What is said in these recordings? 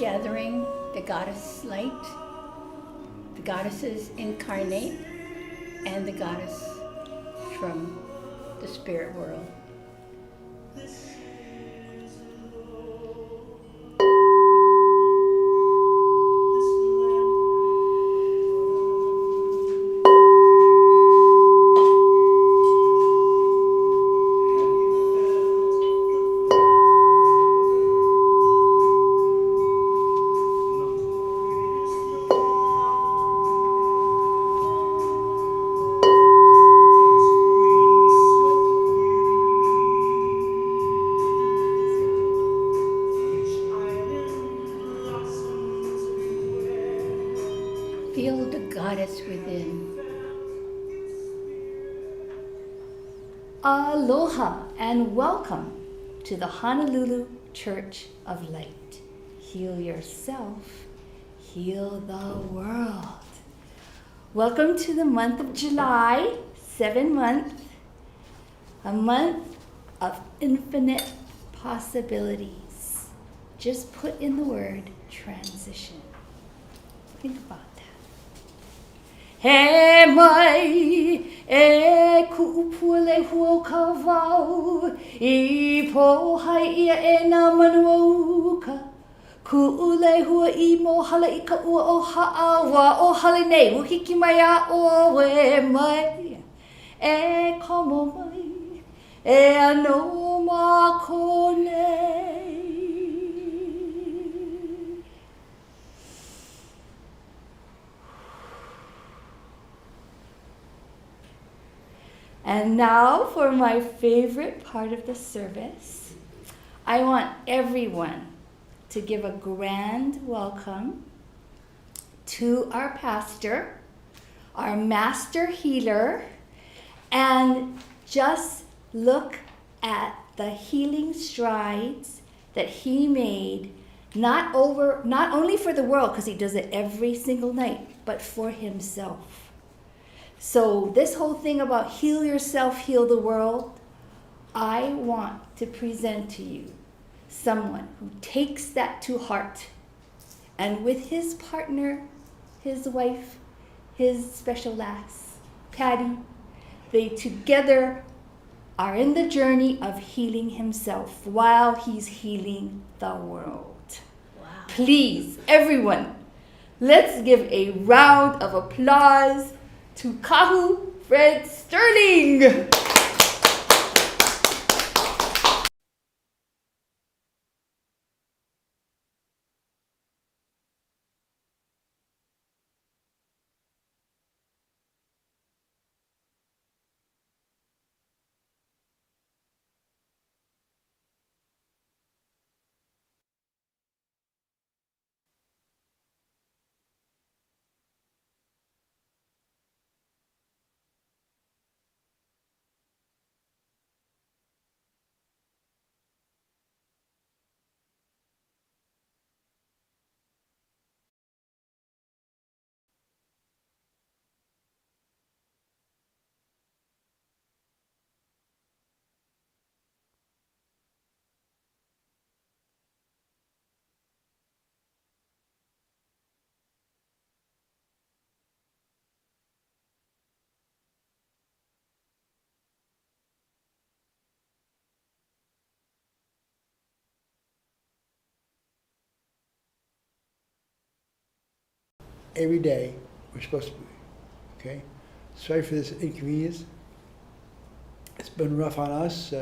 gathering, the goddess light, the goddesses incarnate, and the goddess from the spirit world. Feel the goddess within. Aloha and welcome to the Honolulu Church of Light. Heal yourself, heal the world. Welcome to the month of July, 7 month, a month of infinite possibilities. Just put in the word transition. Think about that. He mai e ku'upule huo ka wau I po hai ia e nā manuauka ku'ule hua I mo hala I ka ua o ha'awa o hale nei uhiki mai a o we mai e komo mai e ano ma konei. And now for my favorite part of the service. I want everyone to give a grand welcome to our pastor, our master healer, and just look at the healing strides that he made, not only for the world, because he does it every single night, but for himself. So this whole thing about heal yourself, heal the world, I want to present to you someone who takes that to heart, and with his partner, his wife, his special lass, Patty, they together are in the journey of healing himself while he's healing the world. Wow. Please, everyone, let's give a round of applause to Kahu Fred Sterling. Every day we're supposed to be, okay? Sorry for this inconvenience. It's been rough on us.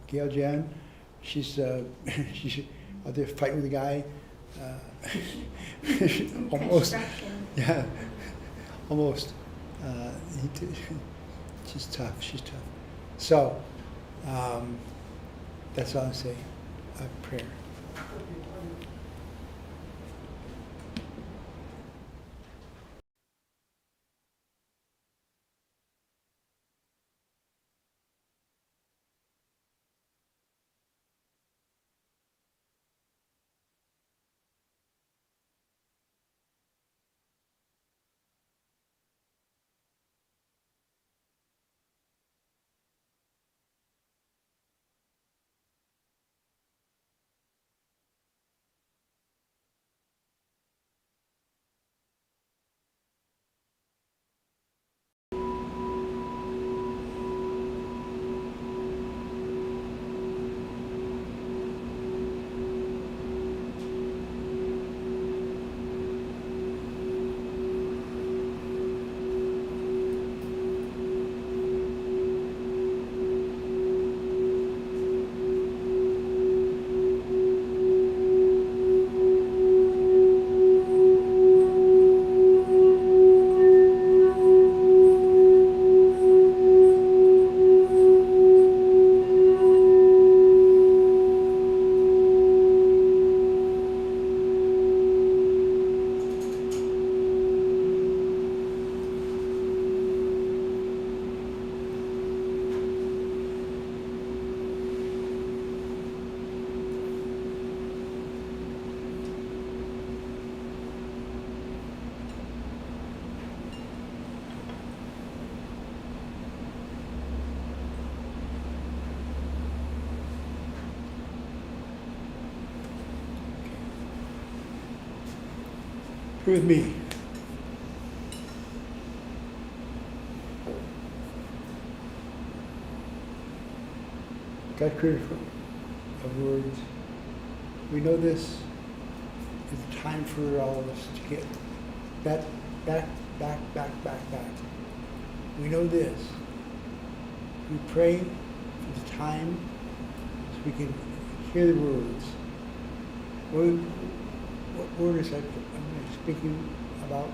Gail Jan, she's she's out there fighting with a guy. Almost, yeah, almost. She's tough. She's tough. So that's all I'm saying. Prayer. Pray with me. God creator of words. We know this is time for all of us to get back. We know this. We pray for the time so we can hear the words. What word is that I'm speaking about?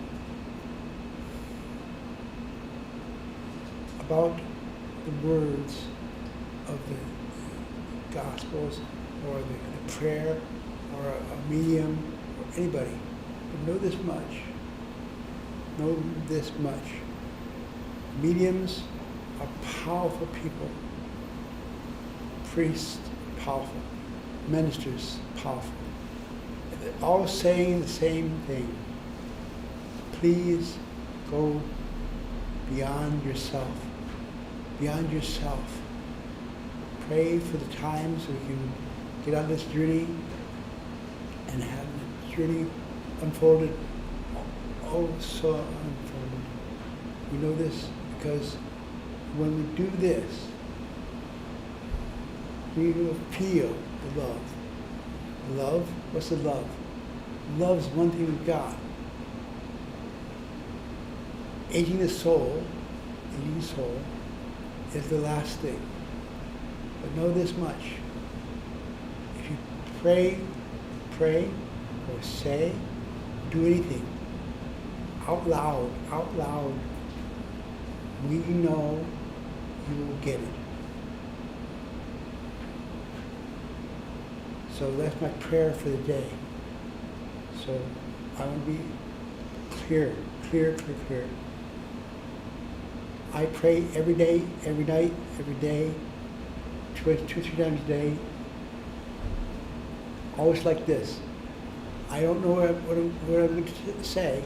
About the words of the Gospels or the prayer or a medium or anybody. But know this much. Know this much. Mediums are powerful people. Priests, powerful. Ministers, powerful. They're all saying the same thing. Please go beyond yourself. Beyond yourself. Pray for the times so we can get on this journey and have the journey unfolded. Oh, so unfolded. We know this because when we do this, we will feel the love. Love? What's the love? Love's one thing we've got. Aging the soul is the last thing. But know this much. If you pray, or say, do anything, out loud, we know you will get it. So that's my prayer for the day. So I want to be clear. I pray every day, every night, every day, two, 3 times a day. Always like this. I don't know what I'm going to say.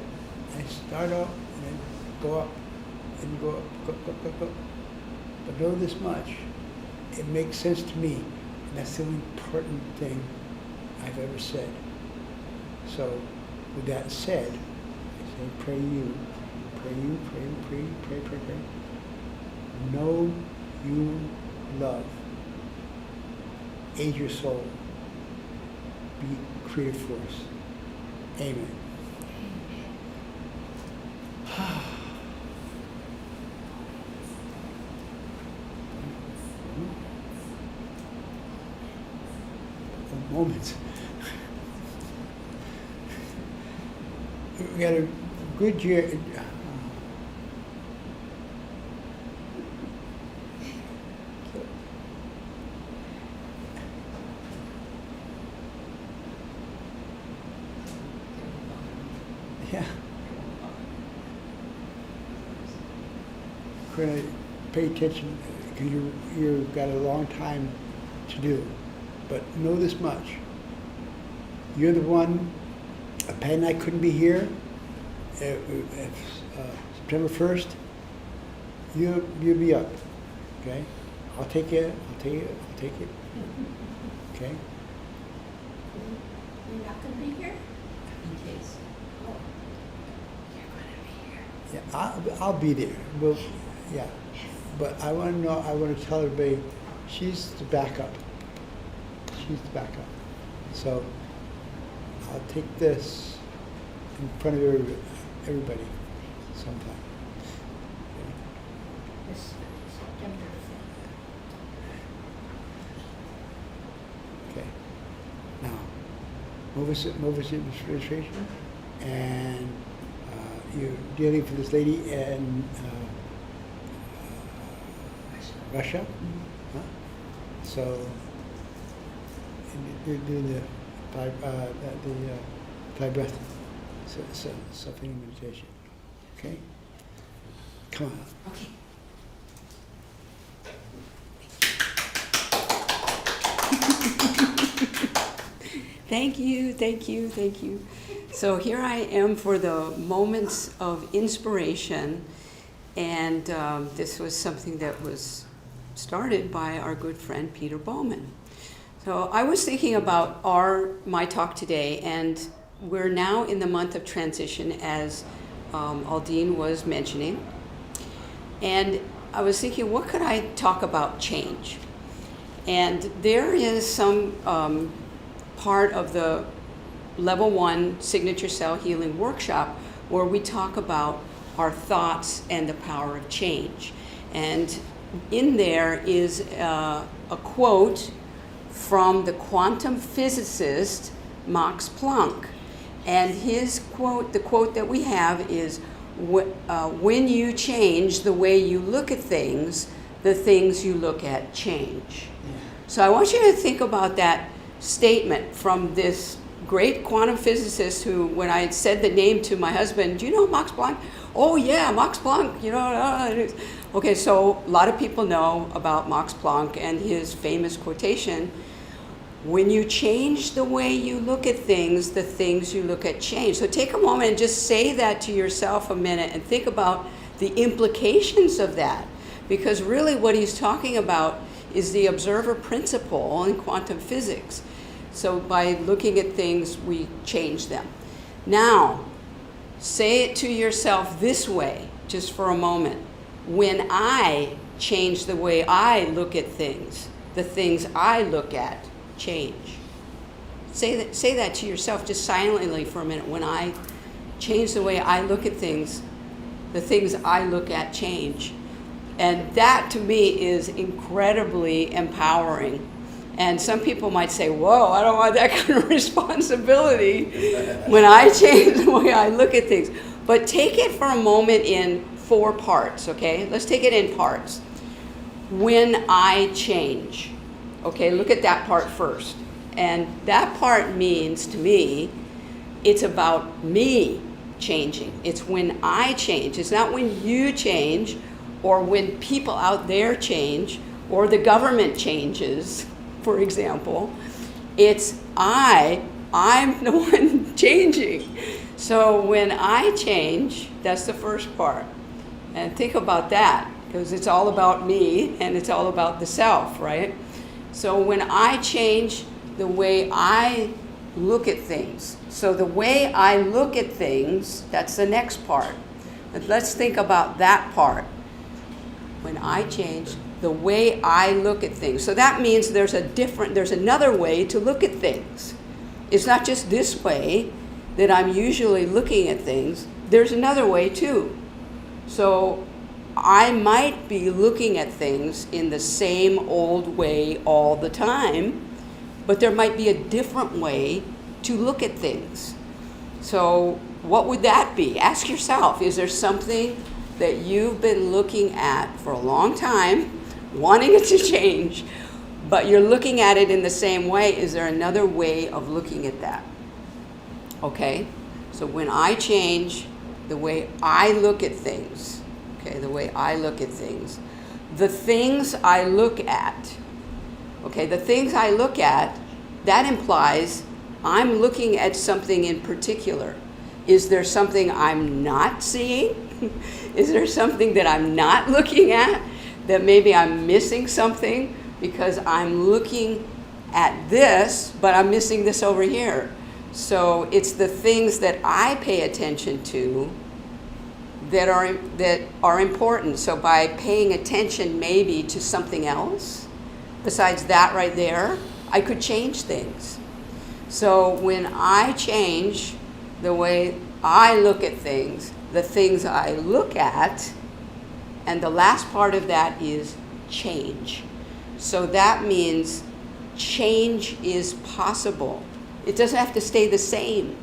I start out and then go up and go up. But know this much. It makes sense to me. And that's the only important thing I've ever said. So, with that said, I say, pray. Know you love. Aid your soul. Be creative force. Amen. Moments. We had a good year. Yeah. We're going to pay attention because you've got a long time to do. But know this much. You're the one, Pat and I couldn't be here. September 1st, you'll be up, okay? I'll take it. Okay? You're not going to be here? In case. Oh, you're going to be here. Yeah, I'll be there. Well, yeah. But I want to tell everybody, she's the backup. So I'll take this in front of everybody sometime. Okay? This September 5th. Okay. Now, move us in registration, and you're dealing for this lady in Russia. Mm-hmm. Huh? So. You're doing the five breath suffering meditation. Okay? Come on. Okay. Thank you. So here I am for the moments of inspiration, and this was something that was started by our good friend Peter Bowman. So I was thinking about my talk today, and we're now in the month of transition, as Aldine was mentioning. And I was thinking, what could I talk about change? And there is some part of the Level 1 Signature Cell Healing Workshop where we talk about our thoughts and the power of change. And in there is a quote from the quantum physicist Max Planck. And his quote, the quote that we have is, when you change the way you look at things, the things you look at change. So I want you to think about that statement from this great quantum physicist who, when I had said the name to my husband, do you know Max Planck? Oh yeah, Max Planck, you know. Okay, so a lot of people know about Max Planck and his famous quotation, when you change the way you look at things, the things you look at change. So take a moment and just say that to yourself a minute and think about the implications of that. Because really what he's talking about is the observer principle in quantum physics. So by looking at things, we change them. Now, say it to yourself this way, just for a moment. When I change the way I look at things, the things I look at change. Say that to yourself just silently for a minute. When I change the way I look at things, the things I look at change. And that to me is incredibly empowering. And some people might say, whoa, I don't want that kind of responsibility when I change the way I look at things. But take it for a moment in 4 parts, okay? Let's take it in parts. When I change. Okay, look at that part first. And that part means, to me, it's about me changing. It's when I change. It's not when you change or when people out there change or the government changes, for example. It's I'm the one changing. So when I change, that's the first part. And think about that, because it's all about me and it's all about the self, right? So when I change the way I look at things, so the way I look at things, that's the next part. But let's think about that part. When I change the way I look at things. So that means there's another way to look at things. It's not just this way that I'm usually looking at things. There's another way too. So I might be looking at things in the same old way all the time, but there might be a different way to look at things. So what would that be? Ask yourself, is there something that you've been looking at for a long time, wanting it to change, but you're looking at it in the same way? Is there another way of looking at that? Okay, so when I change the way I look at things, okay, the way I look at things, the things I look at, okay, the things I look at, that implies I'm looking at something in particular. Is there something I'm not seeing? Is there something that I'm not looking at, that maybe I'm missing something because I'm looking at this, but I'm missing this over here? So it's the things that I pay attention to that are important. So by paying attention maybe to something else, besides that right there, I could change things. So when I change the way I look at things, the things I look at, and the last part of that is change. So that means change is possible. It doesn't have to stay the same.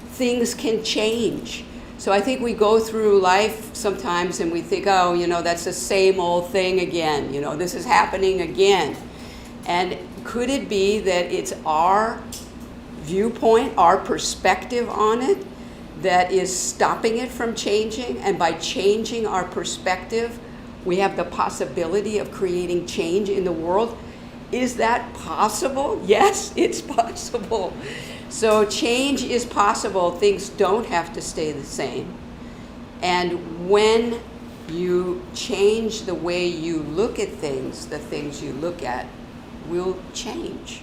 Things can change. So I think we go through life sometimes and we think, oh, you know, that's the same old thing again. You know, this is happening again. And could it be that it's our viewpoint, our perspective on it, that is stopping it from changing? And by changing our perspective, we have the possibility of creating change in the world. Is that possible? Yes, it's possible. So change is possible. Things don't have to stay the same. And when you change the way you look at things, the things you look at will change.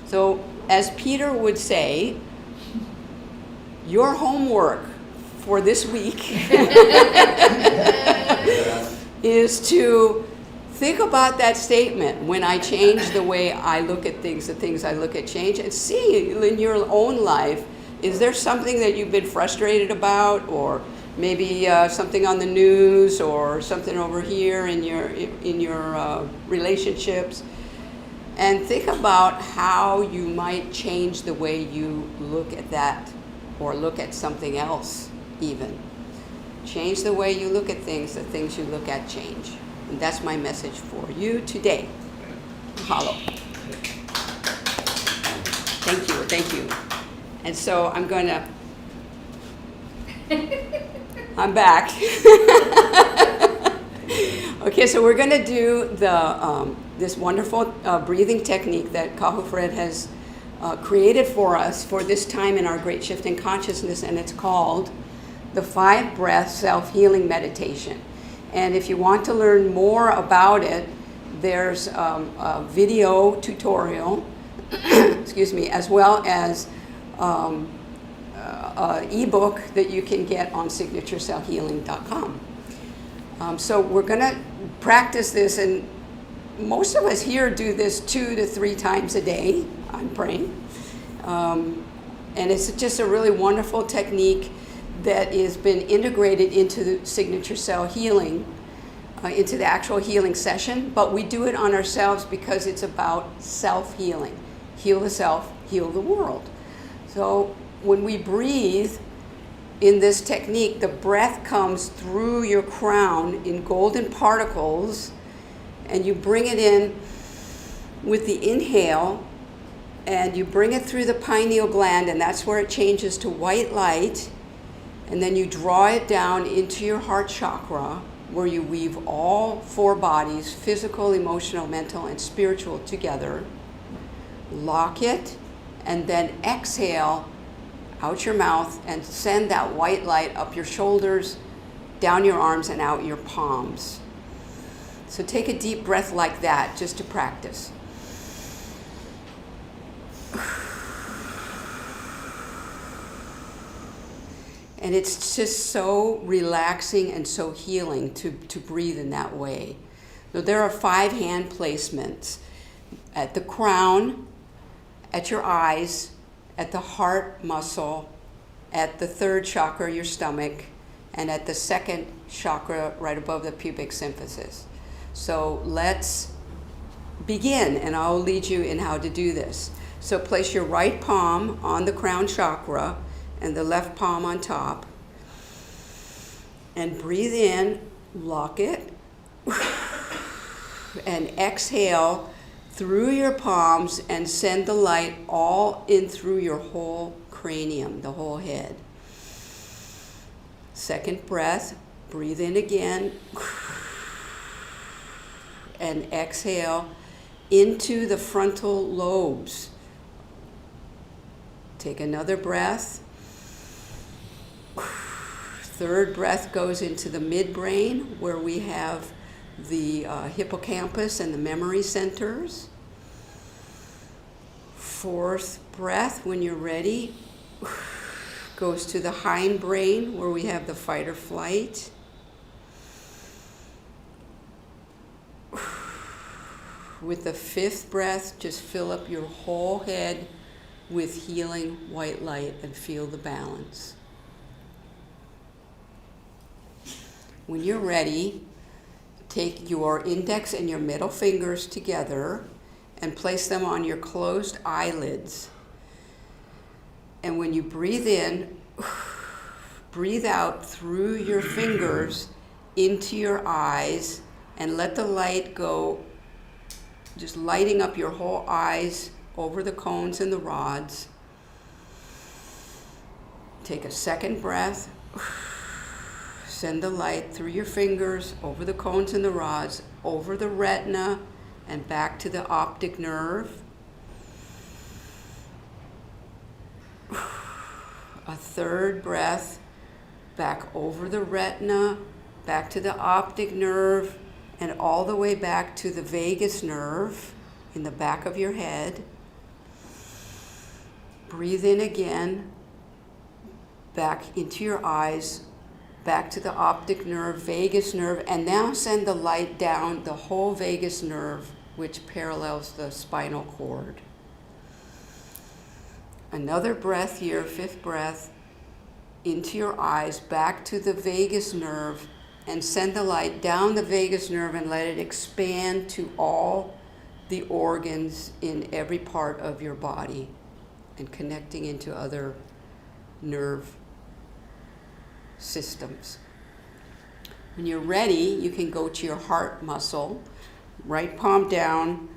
So as Peter would say, your homework for this week is to think about that statement, when I change the way I look at things, the things I look at change, and see in your own life, is there something that you've been frustrated about, or maybe something on the news, or something over here in your relationships, and think about how you might change the way you look at that, or look at something else even. Change the way you look at things, the things you look at change. And that's my message for you today. Mahalo. Thank you. And so I'm back. Okay, so we're going to do this wonderful breathing technique that Kahu Fred has created for us for this time in our Great Shift in Consciousness, and it's called the 5-Breath Self-Healing Meditation. And if you want to learn more about it, there's a video tutorial, excuse me, as well as an ebook that you can get on signaturecellhealing.com. So we're going to practice this, and most of us here do this 2 to 3 times a day, I'm praying. And it's just a really wonderful technique that has been integrated into the Signature Cell Healing, into the actual healing session, but we do it on ourselves because it's about self-healing. Heal the self, heal the world. So when we breathe in this technique, the breath comes through your crown in golden particles, and you bring it in with the inhale, and you bring it through the pineal gland, and that's where it changes to white light. And then you draw it down into your heart chakra, where you weave all 4 bodies, physical, emotional, mental, and spiritual, together. Lock it, and then exhale out your mouth and send that white light up your shoulders, down your arms, and out your palms. So take a deep breath like that, just to practice. And it's just so relaxing and so healing to breathe in that way. So there are 5 hand placements: at the crown, at your eyes, at the heart muscle, at the 3rd chakra, your stomach, and at the 2nd chakra right above the pubic symphysis. So let's begin, and I'll lead you in how to do this. So place your right palm on the crown chakra and the left palm on top, and breathe in, lock it, and exhale through your palms and send the light all in through your whole cranium, the whole head. 2nd breath, breathe in again, and exhale into the frontal lobes. Take another breath. 3rd breath goes into the midbrain, where we have the hippocampus and the memory centers. 4th breath, when you're ready, goes to the hindbrain, where we have the fight or flight. With the 5th breath, just fill up your whole head with healing white light and feel the balance. When you're ready, take your index and your middle fingers together and place them on your closed eyelids. And when you breathe in, breathe out through your fingers into your eyes, and let the light go, just lighting up your whole eyes over the cones and the rods. Take a 2nd breath. Send the light through your fingers, over the cones and the rods, over the retina, and back to the optic nerve. A 3rd breath, back over the retina, back to the optic nerve, and all the way back to the vagus nerve in the back of your head. Breathe in again. back into your eyes, back to the optic nerve, vagus nerve, and now send the light down the whole vagus nerve, which parallels the spinal cord. Another breath here, 5th breath, into your eyes, back to the vagus nerve, and send the light down the vagus nerve and let it expand to all the organs in every part of your body and connecting into other nerve systems. When you're ready, you can go to your heart muscle, right palm down,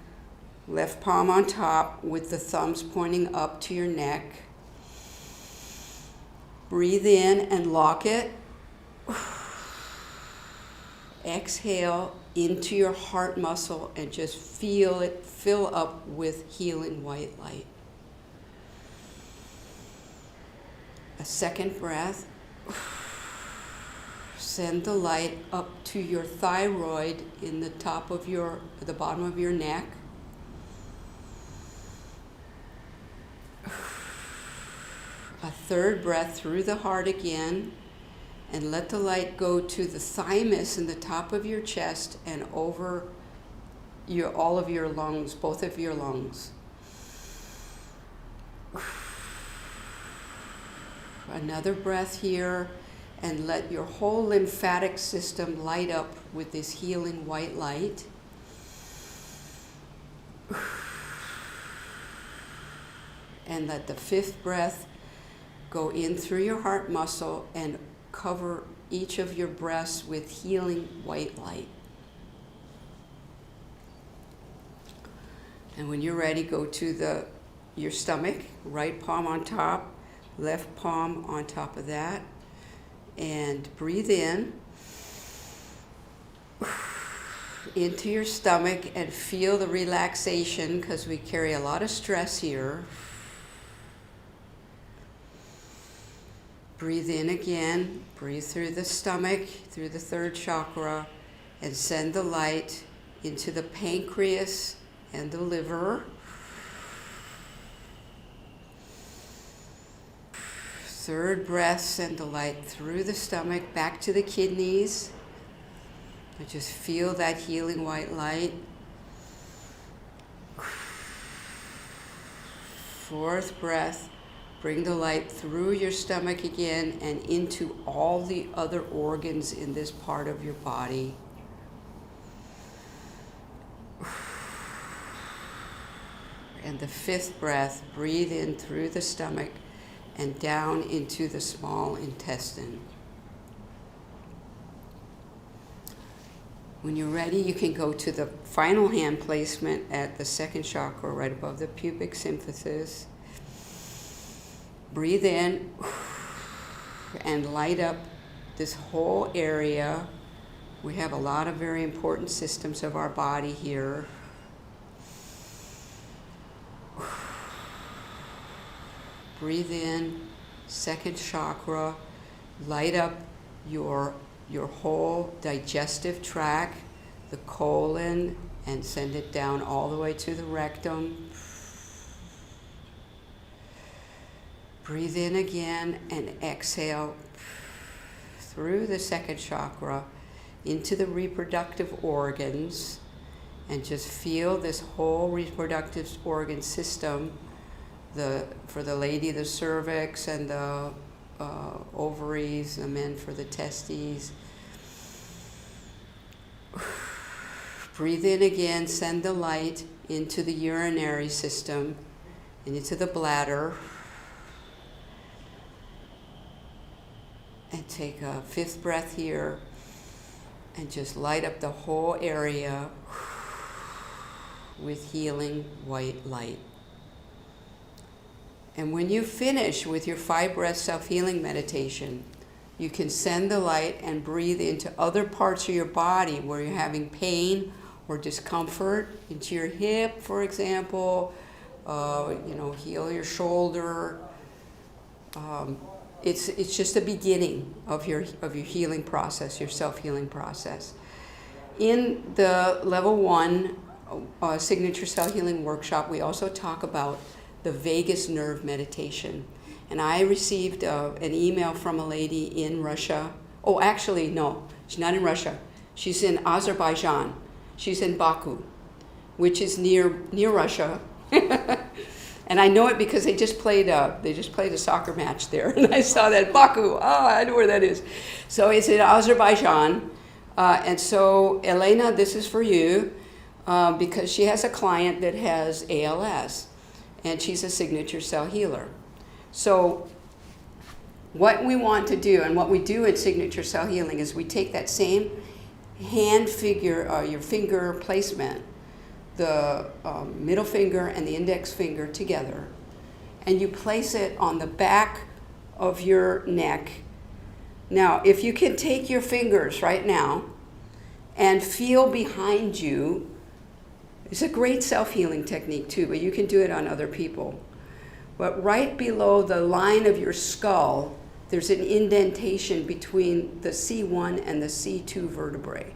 left palm on top with the thumbs pointing up to your neck. Breathe in and lock it. Exhale into your heart muscle and just feel it fill up with healing white light. A second breath. Send the light up to your thyroid in the the bottom of your neck. A third breath through the heart again, and let the light go to the thymus in the top of your chest and over all of your lungs, both of your lungs. Another breath here, and let your whole lymphatic system light up with this healing white light. And let the 5th breath go in through your heart muscle and cover each of your breaths with healing white light. And when you're ready, go to your stomach, right palm on top, left palm on top of that, and breathe in into your stomach and feel the relaxation, because we carry a lot of stress here. Breathe in again, breathe through the stomach, through the 3rd chakra, and send the light into the pancreas and the liver. 3rd breath, send the light through the stomach, back to the kidneys. And just feel that healing white light. 4th breath, bring the light through your stomach again and into all the other organs in this part of your body. And the 5th breath, breathe in through the stomach and down into the small intestine. When you're ready, you can go to the final hand placement at the 2nd chakra, right above the pubic symphysis. Breathe in and light up this whole area. We have a lot of very important systems of our body here. Breathe in, 2nd chakra, light up your whole digestive tract, the colon, and send it down all the way to the rectum. Breathe in again and exhale through the 2nd chakra into the reproductive organs, and just feel this whole reproductive organ system. For the lady, the cervix, and the ovaries, the men for the testes. Breathe in again, send the light into the urinary system and into the bladder. And take a 5th breath here and just light up the whole area with healing white light. And when you finish with your 5-breath self-healing meditation, you can send the light and breathe into other parts of your body where you're having pain or discomfort, into your hip, for example, heal your shoulder. It's just the beginning of your healing process, your self-healing process. In the level 1 signature cell healing workshop, we also talk about the vagus nerve meditation. And I received an email from a lady in Russia. Oh, actually, no, she's not in Russia. She's in Azerbaijan. She's in Baku, which is near Russia. And I know it because they just played a soccer match there, and I saw that Baku. Oh, I know where that is. So it's in Azerbaijan, and so Elena, this is for you, because she has a client that has ALS, and she's a signature cell healer. So what we want to do, and what we do in signature cell healing, is we take that same hand figure, your finger placement, the middle finger and the index finger together, and you place it on the back of your neck. Now, if you can take your fingers right now and feel behind you, it's a great self-healing technique too, but you can do it on other people. But right below the line of your skull, there's an indentation between the C1 and the C2 vertebrae.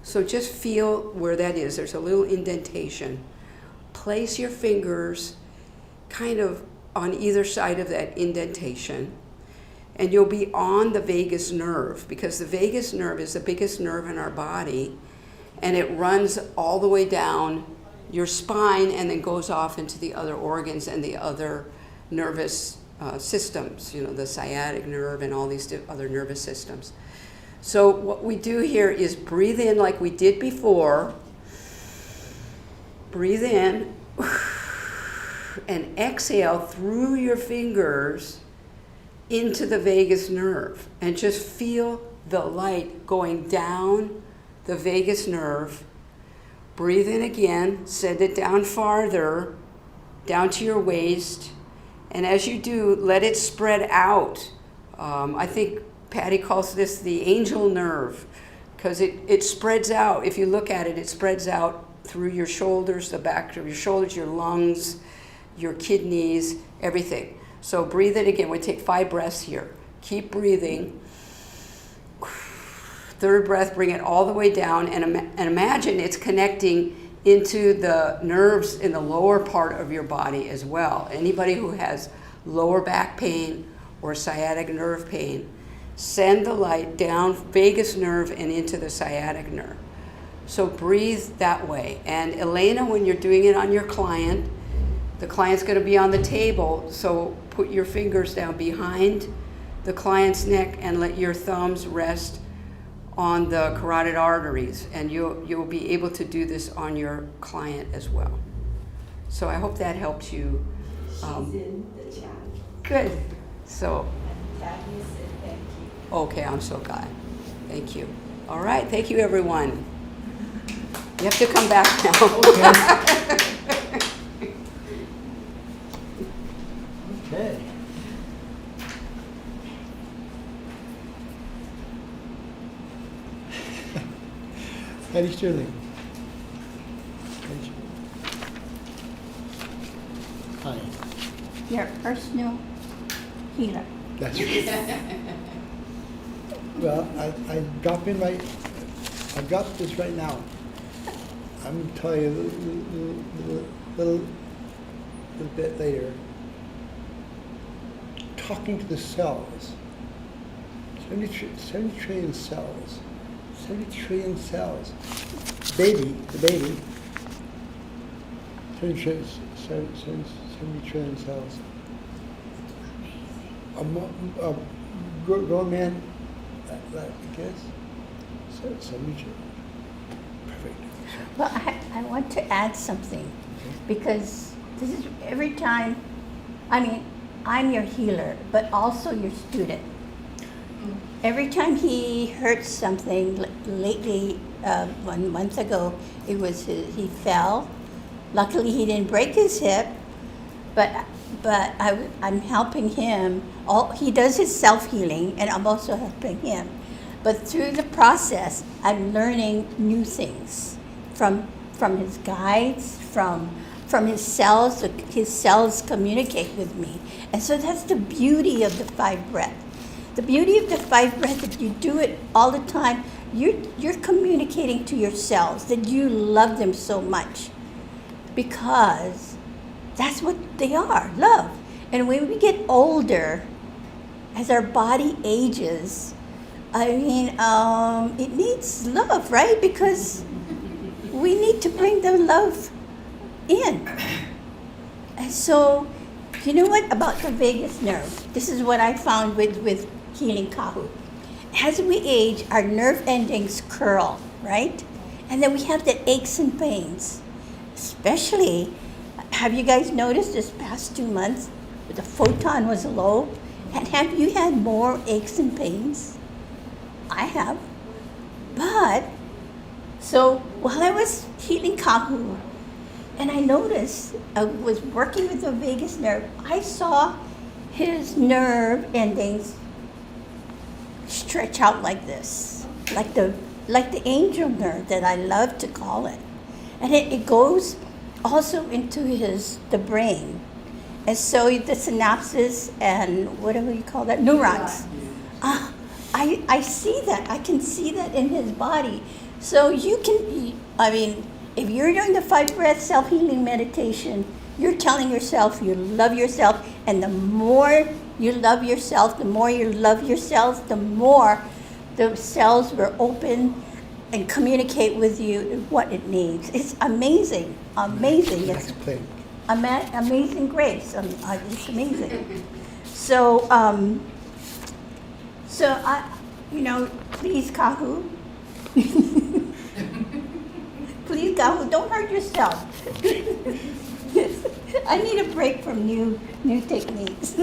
So just feel where that is. There's a little indentation. Place your fingers kind of on either side of that indentation, and you'll be on the vagus nerve, because the vagus nerve is the biggest nerve in our body, and it runs all the way down your spine and then goes off into the other organs and the other nervous systems, the sciatic nerve and all these other nervous systems. So what we do here is breathe in like we did before. Breathe in and exhale through your fingers into the vagus nerve, and just feel the light going down the vagus nerve. Breathe in again, send it down farther, down to your waist, and as you do, let it spread out. I think Patty calls this the angel nerve, because it spreads out. If you look at it, it spreads out through your shoulders, the back of your shoulders, your lungs, your kidneys, everything. So breathe it again. We take 5 breaths here. Keep breathing. Third breath, bring it all the way down, and imagine it's connecting into the nerves in the lower part of your body as well. Anybody who has lower back pain or sciatic nerve pain, send the light down vagus nerve and into the sciatic nerve. So breathe that way. And Elena, when you're doing it on your client, the client's going to be on the table, so put your fingers down behind the client's neck and let your thumbs rest on the carotid arteries, and you'll be able to do this on your client as well. So I hope that helps you. She's in the chat. Good. So, Tabby said thank you. okay, I'm so glad. Thank you. All right, thank you, everyone. You have to come back now. Okay. Patty Sterling. Hi. Your personal healer. That's right. Well, I got this right now. I'm going to tell you a little bit later. Talking to the cells. 70 trillion cells. 70 trillion cells. The baby, 70 trillion cells. A grown man, I guess, 70 trillion. Perfect. Well, I want to add something, because this is every time, I'm your healer, but also your student. Every time he hurts something, lately, 1 month ago, it was he fell. Luckily, he didn't break his hip, but I'm helping him. He does his self-healing, and I'm also helping him. But through the process, I'm learning new things from his guides, from his cells. His cells communicate with me, and so that's the beauty of the 5 breath. The beauty of the 5 breath, if you do it all the time, you're communicating to your cells that you love them so much, because that's what they are, love. And when we get older, as our body ages, I mean, it needs love, right? Because we need to bring the love in. And so, you know what about the vagus nerve? This is what I found with Healing Kahu. As we age, our nerve endings curl, right? And then we have the aches and pains. Especially, have you guys noticed this past 2 months, the photon was low? And have you had more aches and pains? I have. But, so while I was healing Kahu, and I noticed, I was working with the vagus nerve, I saw his nerve endings stretch out like this, like the angel nerve that I love to call it. And it goes also into the brain. And so the synapses and whatever you call that, neurons. I see that. I can see that in his body. So you can, I mean, if you're doing the 5-breath self-healing meditation, you're telling yourself you love yourself. And the more you love yourself, the more you love yourselves, the more the cells will open and communicate with you what it needs. It's amazing, amazing. It's amazing grace. It's amazing. So, please, Kahu. Please, Kahu, don't hurt yourself. I need a break from new techniques.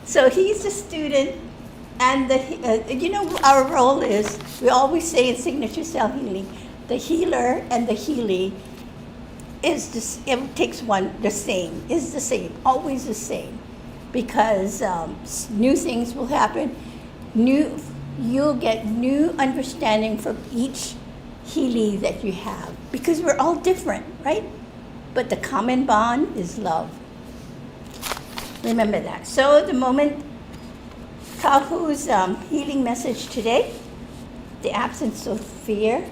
So he's a student, and our role is, we always say in Signature Cell Healing, the healer and the healee is it takes one the same, always the same, because new things will happen, you'll get new understanding from each healee that you have, because we're all different, right? But the common bond is love. Remember that. So the moment Kahu's healing message today, the absence of fear.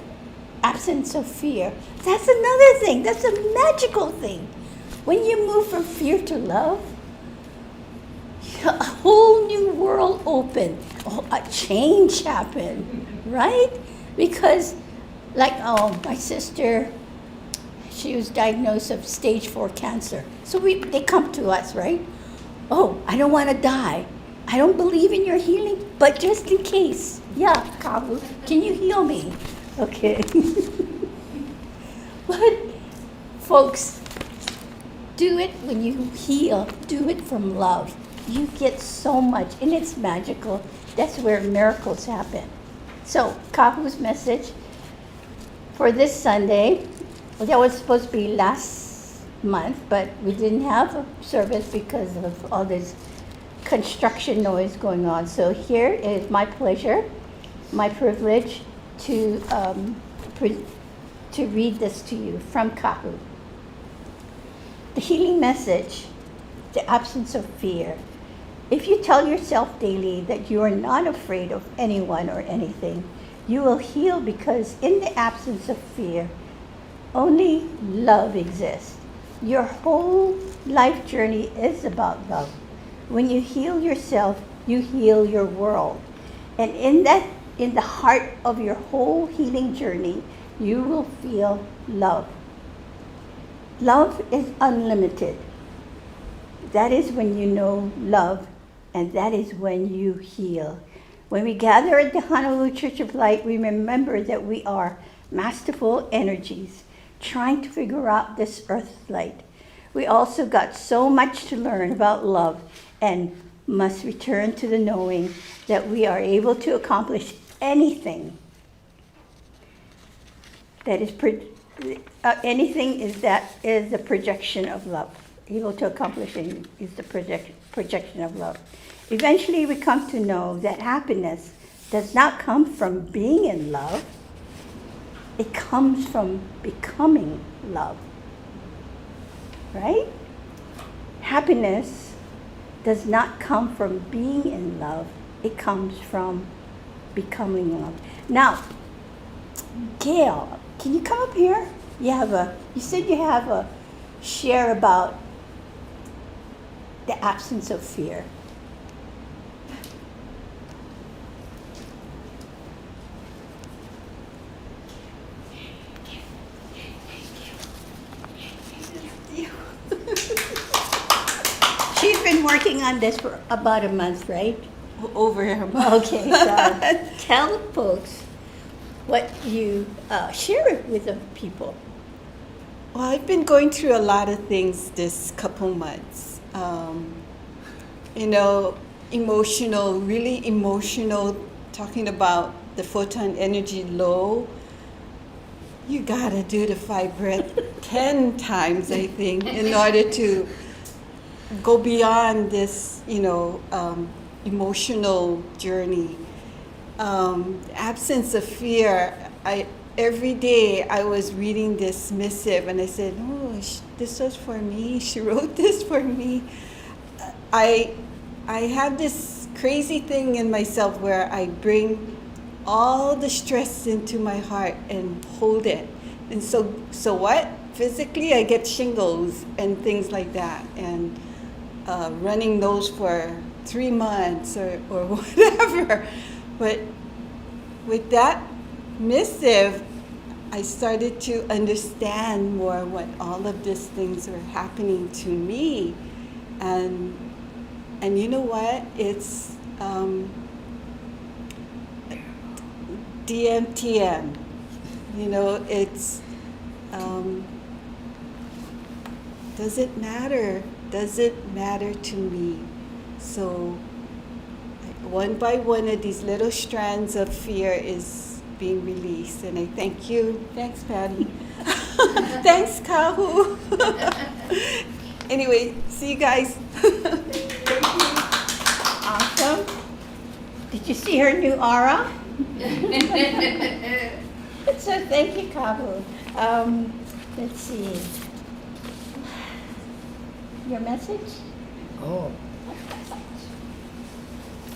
Absence of fear. That's another thing. That's a magical thing. When you move from fear to love, a whole new world opened. A change happened, right? Because, my sister, she was diagnosed of stage 4 cancer. So they come to us, right? Oh, I don't want to die. I don't believe in your healing, but just in case. Yeah, Kahu, can you heal me? Okay. But, folks, do it when you heal. Do it from love. You get so much, and it's magical. That's where miracles happen. So, Kahu's message for this Sunday, that was supposed to be last month, but we didn't have a service because of all this construction noise going on. So here is my pleasure, my privilege to read this to you from Kahu. The healing message, the absence of fear. If you tell yourself daily that you are not afraid of anyone or anything, you will heal, because in the absence of fear, only love exists. Your whole life journey is about love. When you heal yourself, you heal your world. And in the heart of your whole healing journey, you will feel love. Love is unlimited. That is when you know love, and that is when you heal. When we gather at the Honolulu Church of Light, we remember that we are masterful energies trying to figure out this earth light. We also got so much to learn about love, and must return to the knowing that we are able to accomplish anything. That is anything is the projection of love. Able to accomplish anything is the projection of love. Eventually, we come to know that happiness does not come from being in love. It comes from becoming love. Right? Happiness does not come from being in love. It comes from becoming love. Now, Gail, can you come up here? You said you have a share about the absence of fear. She's been working on this for about a month, right? Over a month. Okay, so tell folks what you share it with the people. Well, I've been going through a lot of things this couple months. Emotional, really emotional, talking about the photon energy low. You gotta do the 5 breath 10 times, I think, in order to go beyond this, emotional journey. Absence of fear. Every day I was reading this missive and I said, oh, this was for me. She wrote this for me. I have this crazy thing in myself where I bring all the stress into my heart and hold it. And so what? Physically, I get shingles and things like that. And running those for 3 months or whatever. But with that missive, I started to understand more what all of these things were happening to me. And you know what? It's DMTM. It's does it matter? Does it matter to me? So one by one of these little strands of fear is being released. And I thank you. Thanks, Patty. Thanks, Kahu. Anyway, see you guys. Awesome. Did you see her new aura? So thank you, Kabu. Let's see. Your message? Oh.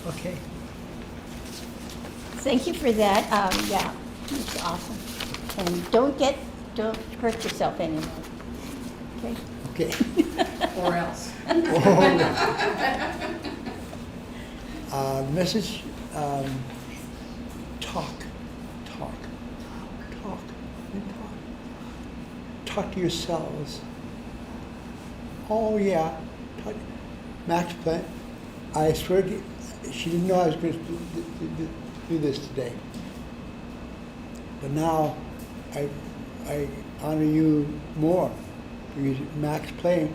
Okay. Thank you for that. Yeah, it's awesome. And don't hurt yourself anymore. Okay? Okay. Or else. Message, talk. Talk to yourselves. Oh yeah, Max Planck. I swear to you, she didn't know I was going to do this today. But now, I honor you more because Max Planck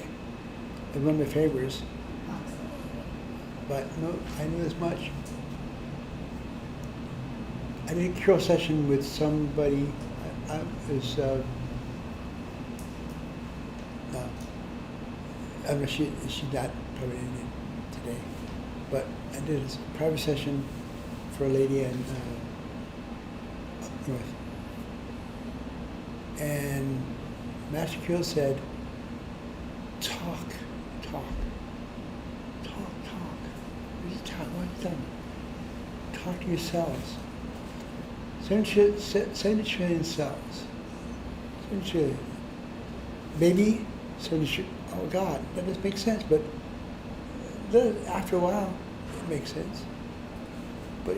is one of my favorites. But no, I knew this much. I did a cure session with somebody. I mean, she's not probably in it today, but I did a private session for a lady in up north. And Master Kyo said, talk. What are you talking? Talk to yourselves. 70 trillion cells. 70 trillion. Baby, 70 trillion. Oh God, that doesn't make sense, but after a while, it makes sense. But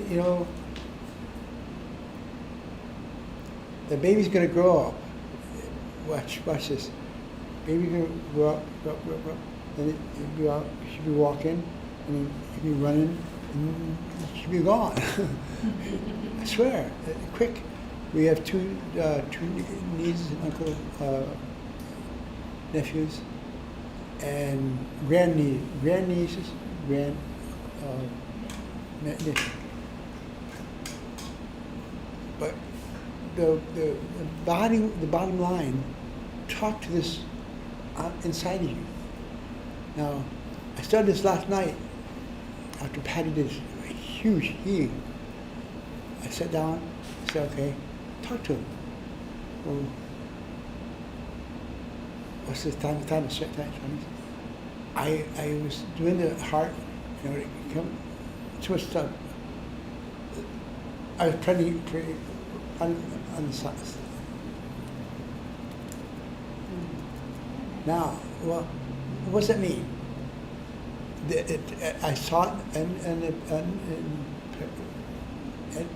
the baby's gonna grow up. Watch this. Baby's gonna grow up. Then she'll be walking, and then she'll be running, and she'll be gone. I swear, quick. We have two nieces and uncle nephews, and grandnieces, nephew. But the bottom line, talk to this inside of you. Now, I started this last night after Patty did a huge healing. I sat down, I said, okay, talk to him. Well, what's this time? I was doing the heart, too much stuff. I was pretty on the side. Now, well, what does that mean? I saw it on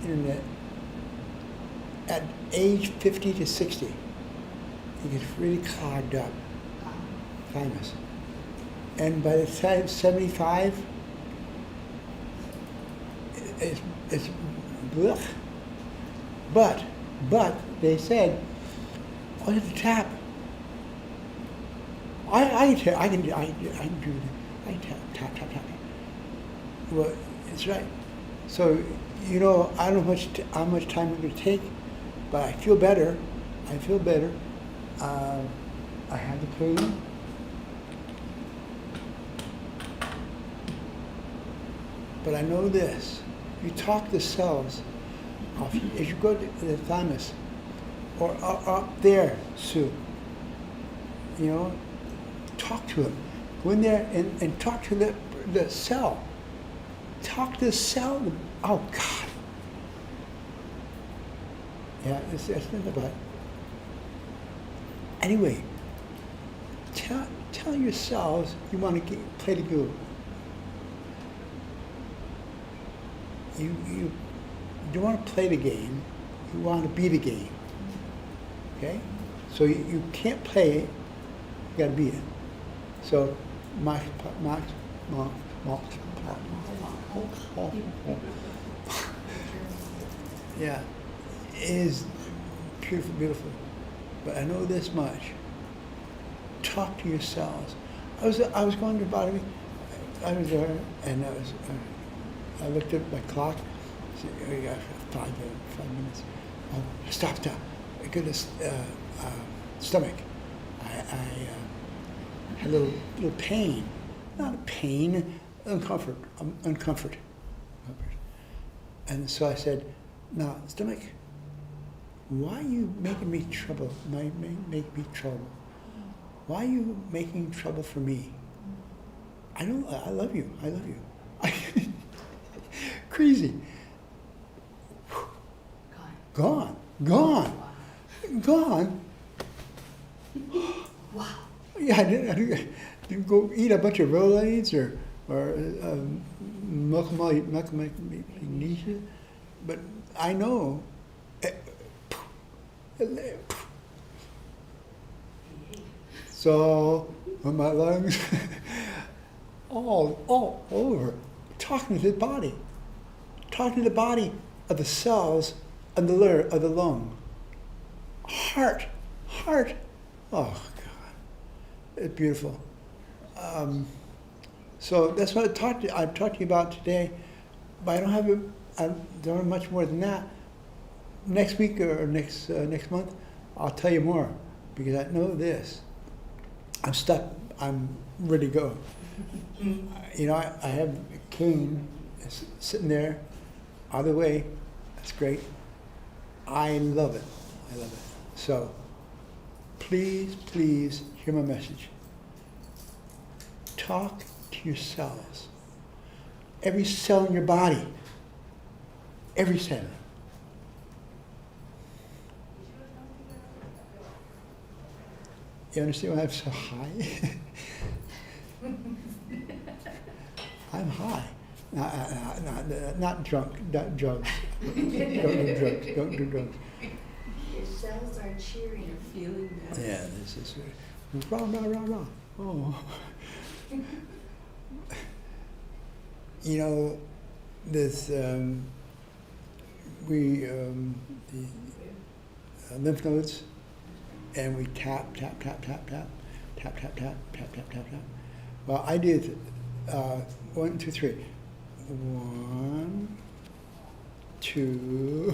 internet. At age 50 to 60, it gets really clogged up, thymus. And by the time 75, it's blech. But they said, oh, it's a tap. I can do that. I tap. Well, it's right. So, you know, I don't know how much time it's going to take, but I feel better. I have the pain. But I know this. You talk the cells off, as you go to the thymus, or up there, Sue. You know, talk to him. Go in there and talk to the cell. Talk to the cell. Oh, God. Yeah, that's not bad. Anyway, tell yourselves you want to play the game. You don't want to play the game. You want to be the game. Okay? So you can't play it. You got to be it. So yeah, it is beautiful, beautiful. But I know this much. Talk to yourselves. I was going to bother. I was there, and I looked at my clock. I said, oh, you got 5 minutes. Oh, stop. Goodness, stomach. I had a little pain. Not a pain, uncomfort. And so I said, now, stomach, why are you making me trouble? Make me trouble? Why are you making trouble for me? I love you. Crazy. Gone. Wow. Yeah, I didn't go eat a bunch of Rolaids or magnesia, but I know. So my lungs, all over, talking to the body of the cells and of the lung, heart. Oh God, it's beautiful. So that's what I've talked to you about today, but I don't have much more than that. Next week or next month, I'll tell you more, because I know this. I'm stuck. I'm ready to go. You know, I have a cane sitting there, out of the way. That's great. I love it. So, please hear my message. Talk to yourselves. Every cell in your body. Every cell. You understand why I'm so high? I'm high. Not drunk, not drugs. Don't do drugs. Your cells are cheering. You're feeling that. Yeah, this is rah. Oh. You know, this the lymph nodes, and we tap. Well, I did 1, 2, 3. 1, 2,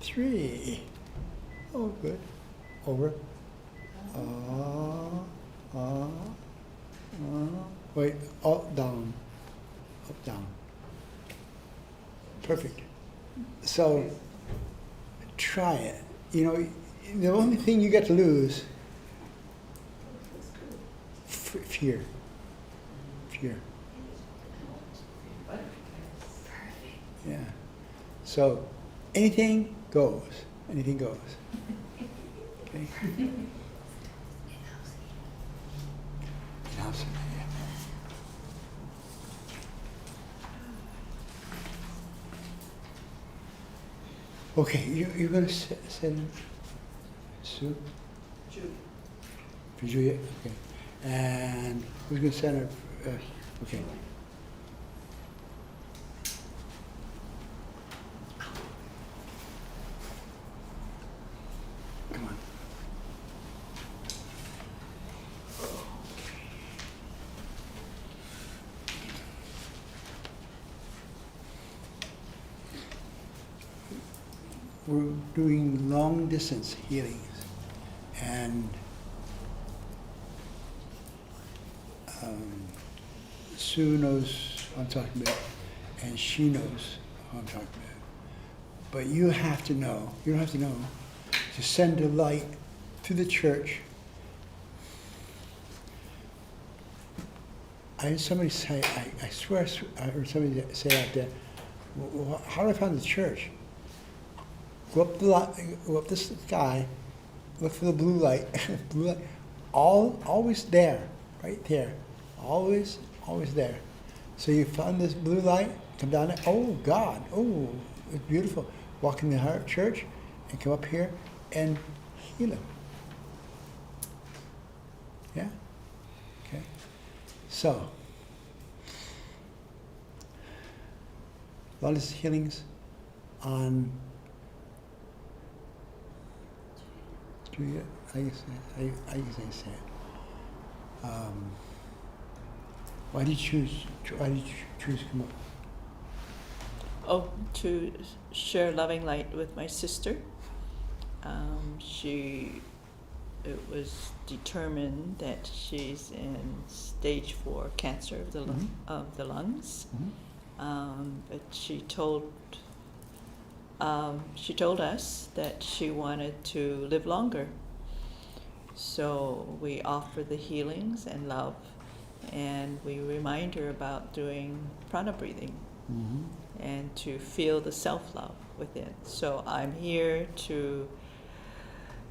3. Oh, good. Over. Wait, up, down. Perfect. So, try it. You know, the only thing you got to lose, fear. Yeah. So, anything goes. Okay. Okay, you're gonna send Sue? For Juliet, okay. And who's gonna send her? Okay. Come on. We're doing long distance healings, and Sue knows what I'm talking about, and she knows what I'm talking about. But you have to know, you don't have to know, to send a light to the church. I heard somebody say, I swear I heard somebody say out there, how do I find the church? Go up the sky, look for the blue light, blue light, always there, right there, always there. So you found this blue light, come down there, oh God, oh, it's beautiful. Walk in the heart church and come up here and heal them. Yeah? Okay. So, a lot of these healings on Juliet, I guess I say it. Why did you choose to come up? Oh, to share loving light with my sister. It was determined that she's in stage 4 cancer of the of the lungs. But she told us that she wanted to live longer. So we offer the healings and love, and we remind her about doing prana breathing. And to feel the self-love within. So I'm here to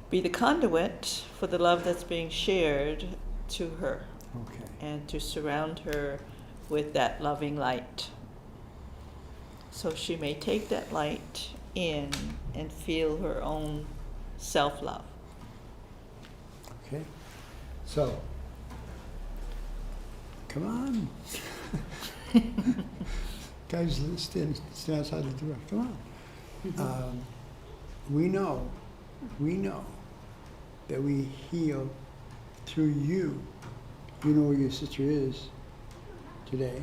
be the conduit for the love that's being shared to her. Okay. And to surround her with that loving light. So she may take that light in and feel her own self-love. Okay. So, come on. Guys, stand outside the door. Come on. We know that we heal through you. You know where your sister is today,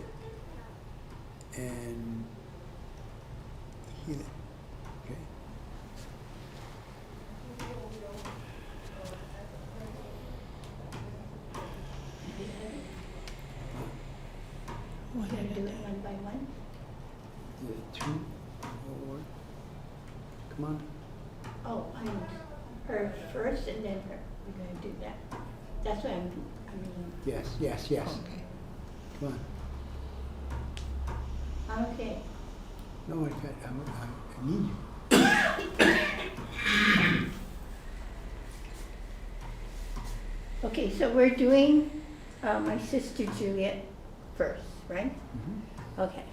and heal it. Okay. Can I do it one by one? Is it 2 or? Come on. Oh, I'm her first and then her. We're gonna do that. That's what I mean. Yes. Okay. Come on. Okay. No, I need you. Okay, so we're doing my sister Juliet first, right? Okay.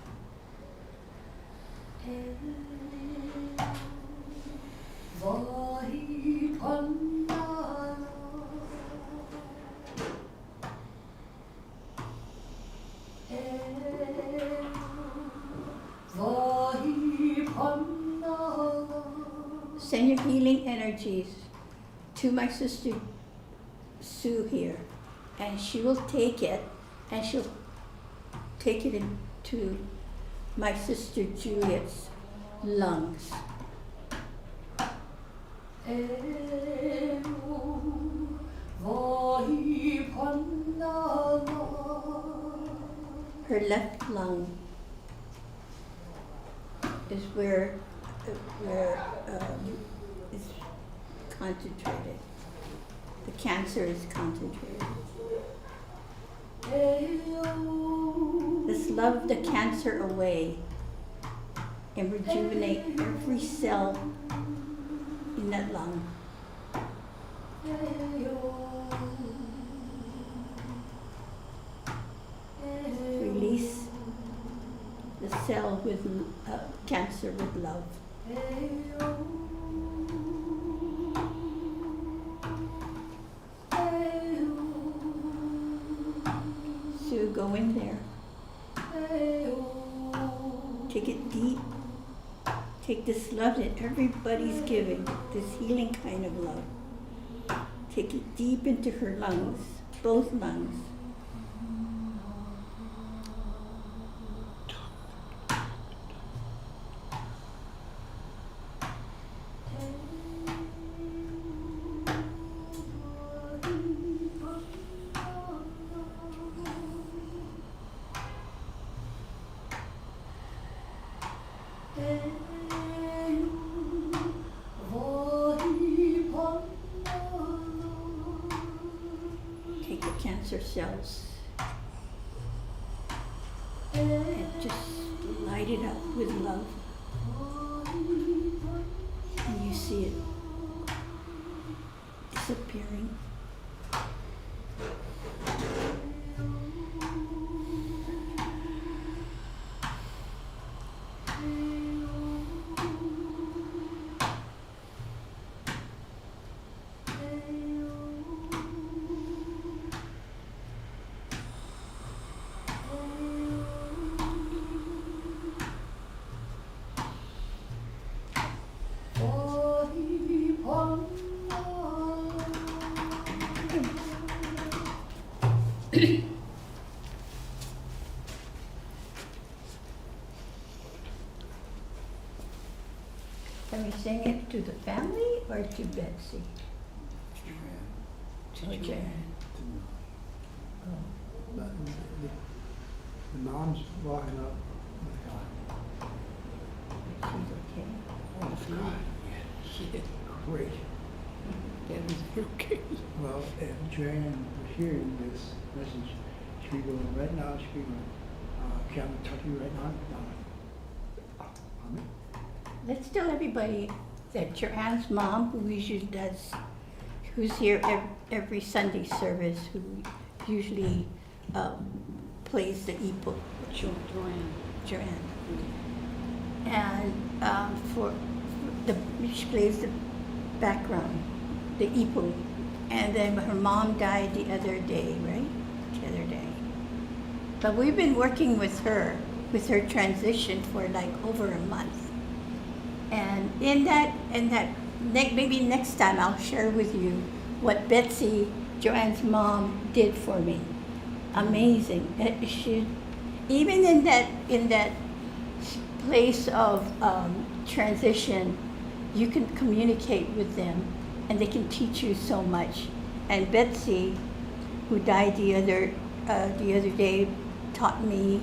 Send your healing energies to my sister Sue here, and she will take it, and she'll take it into my sister Juliet's lungs. Her left lung is where it's concentrated. The cancer is concentrated. Let's love the cancer away and rejuvenate every cell in that lung. Release the cell with cancer with love. Sue, go in there. Take it deep. Take this love that everybody's giving, this healing kind of love. Take it deep into her lungs, both lungs. Take the cancer cells and just light it up with love. And you see it disappearing. Can we sing it to the family or to Betsy? To Joanne. But the mom's walking up. She's okay. Oh, God, she did great. That was okay. Well, if Joanne was hearing this message, she'd be going right now, she'd be going, can I talk to you right now? Mommy? Let's tell everybody that Joanne's mom, who usually does, who's here every Sunday service, who usually plays the ipo. Joanne. And she plays the background, the ipo. And then her mom died the other day, right? The other day. But we've been working with her transition for like over a month. And maybe next time I'll share with you what Betsy, Joanne's mom, did for me. Amazing. She, even in that place of transition, you can communicate with them, and they can teach you so much. And Betsy, who died the other day, taught me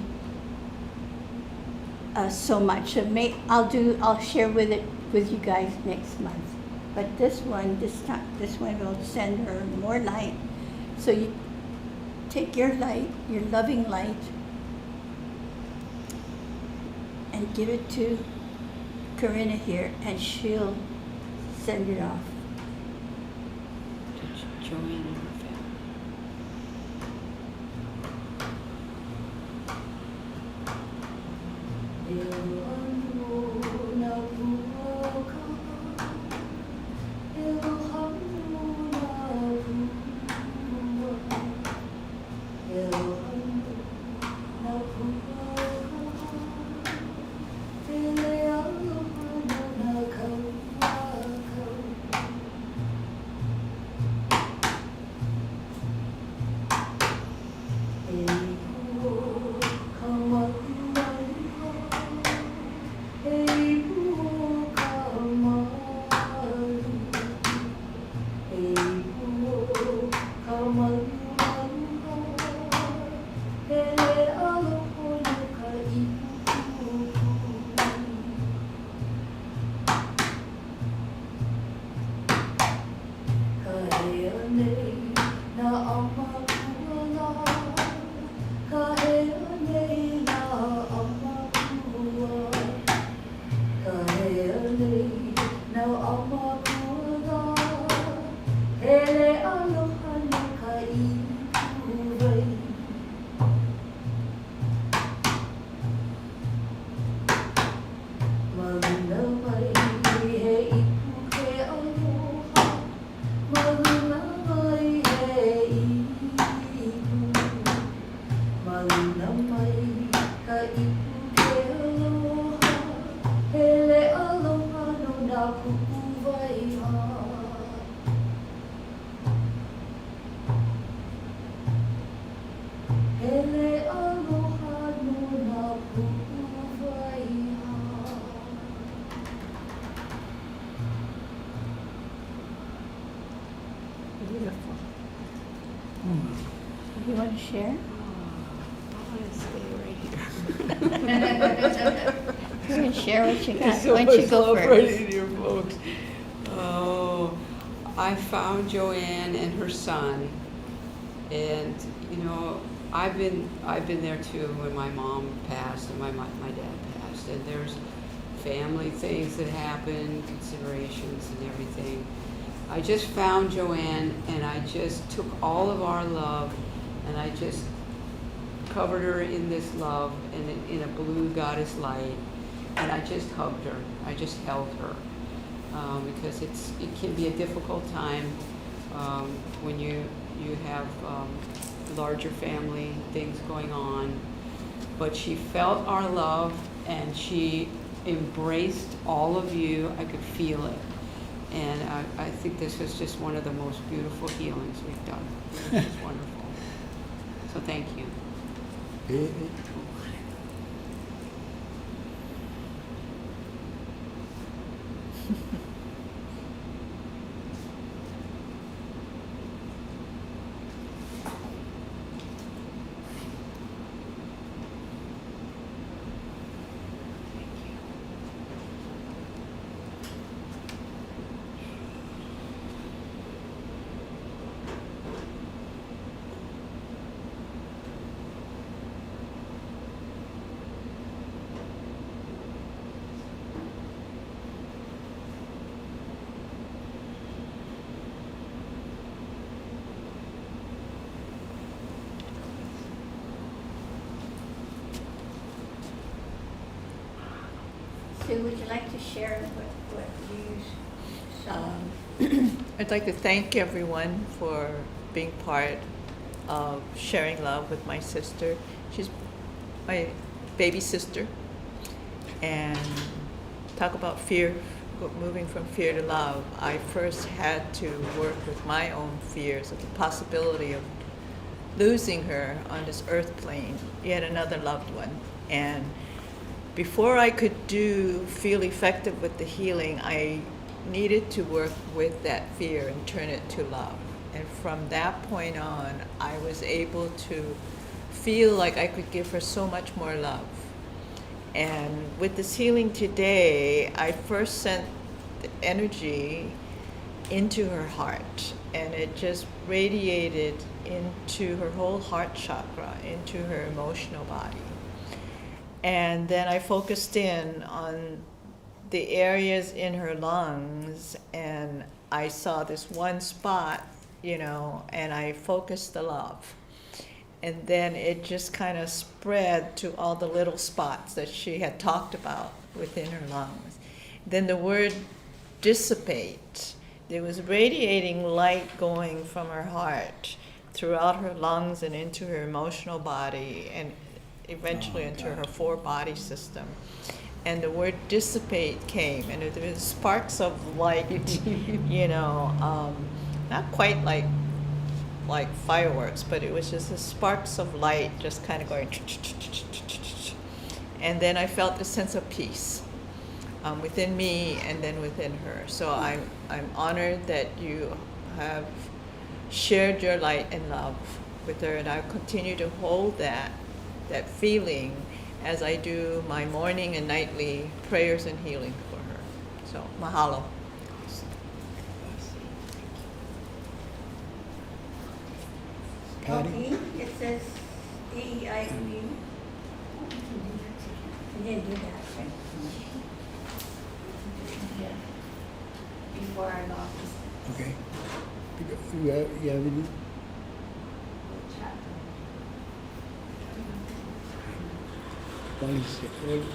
so much. So I'll share with you guys next month. But this one will send her more light. So you take your light, your loving light, and give it to Corinna here, and she'll send it off. Joanne and her family. ipuke aloha, hele aloha no nā pupu waiha. Hele aloha no nā pupu waiha. Beautiful. You want to share? I want to stay right here. You want to share what you got? There's so Why don't you much go love first? right in here, folks. Oh, I found Joanne and her son, and you know, I've been there too when my mom passed and my dad passed, and there's family things that happen, considerations and everything. I just found Joanne, and I just took all of our love, and I just covered her in this love and in a blue goddess light, and I just hugged her. I just held her because it can be a difficult time when you have larger family things going on. But she felt our love, and she embraced all of you. I could feel it. And I think this was just one of the most beautiful healings we've done. It was just wonderful. So thank you. Sue, would you like to share what you saw? I'd like to thank everyone for being part of sharing love with my sister. She's my baby sister. And talk about fear, moving from fear to love. I first had to work with my own fears of the possibility of losing her on this earth plane, yet another loved one. And before I could feel effective with the healing, I needed to work with that fear and turn it to love. And from that point on, I was able to feel like I could give her so much more love. And with this healing today, I first sent the energy into her heart, and it just radiated into her whole heart chakra, into her emotional body. And then I focused in on the areas in her lungs, and I saw this one spot, and I focused the love. And then it just kind of spread to all the little spots that she had talked about within her lungs. Then the word dissipate, there was radiating light going from her heart throughout her lungs and into her emotional body, and eventually into her 4-body system. And the word dissipate came, and there was sparks of light, not quite like fireworks, but it was just the sparks of light just kind of going, and then I felt a sense of peace within me and then within her. So I'm honored that you have shared your light and love with her, and I'll continue to hold that feeling as I do my morning and nightly prayers and healing for her. So mahalo. Patty? E, it says E-I-E. You didn't do that, right? Before I lost Okay. You have any? What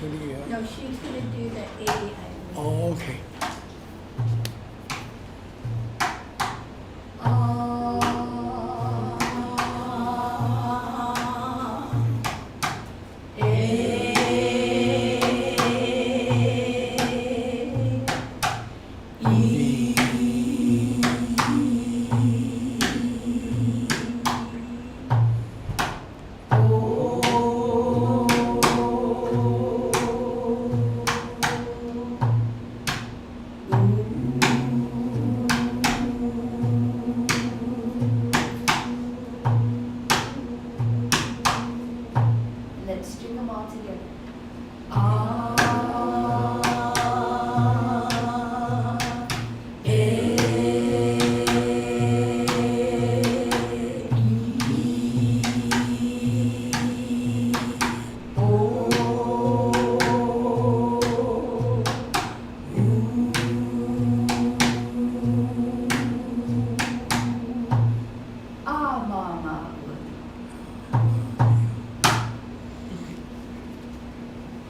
do you have? No, she's gonna do the E-I-E. Oh, okay. Eh.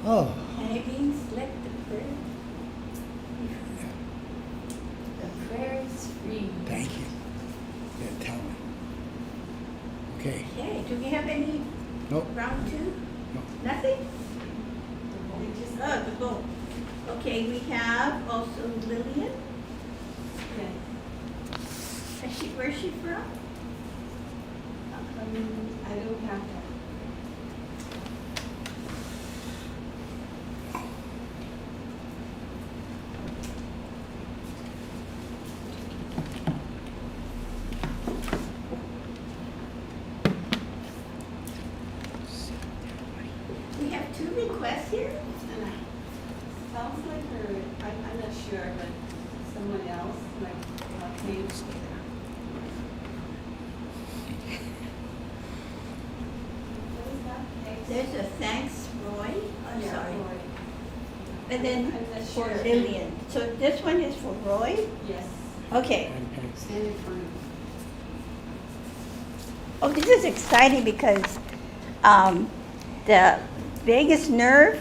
Oh, And it means let the prayer. The prayer is free. thank you. Yeah, tell me. Okay. Okay, do we have any Nope. round two? No. Nothing? Oh, the boat. Okay, we have also Lillian. Where's she from? I don't have that. We have two requests here. Sounds like her, I'm not sure, but someone else, like, came. What is that? There's a thanks, Roy. I'm Yeah, sorry. Roy. And then I'm not for sure. Lillian. So this one is for Roy? Yes. Okay. Okay. Stand in front of me. Oh, this is exciting because the vagus nerve,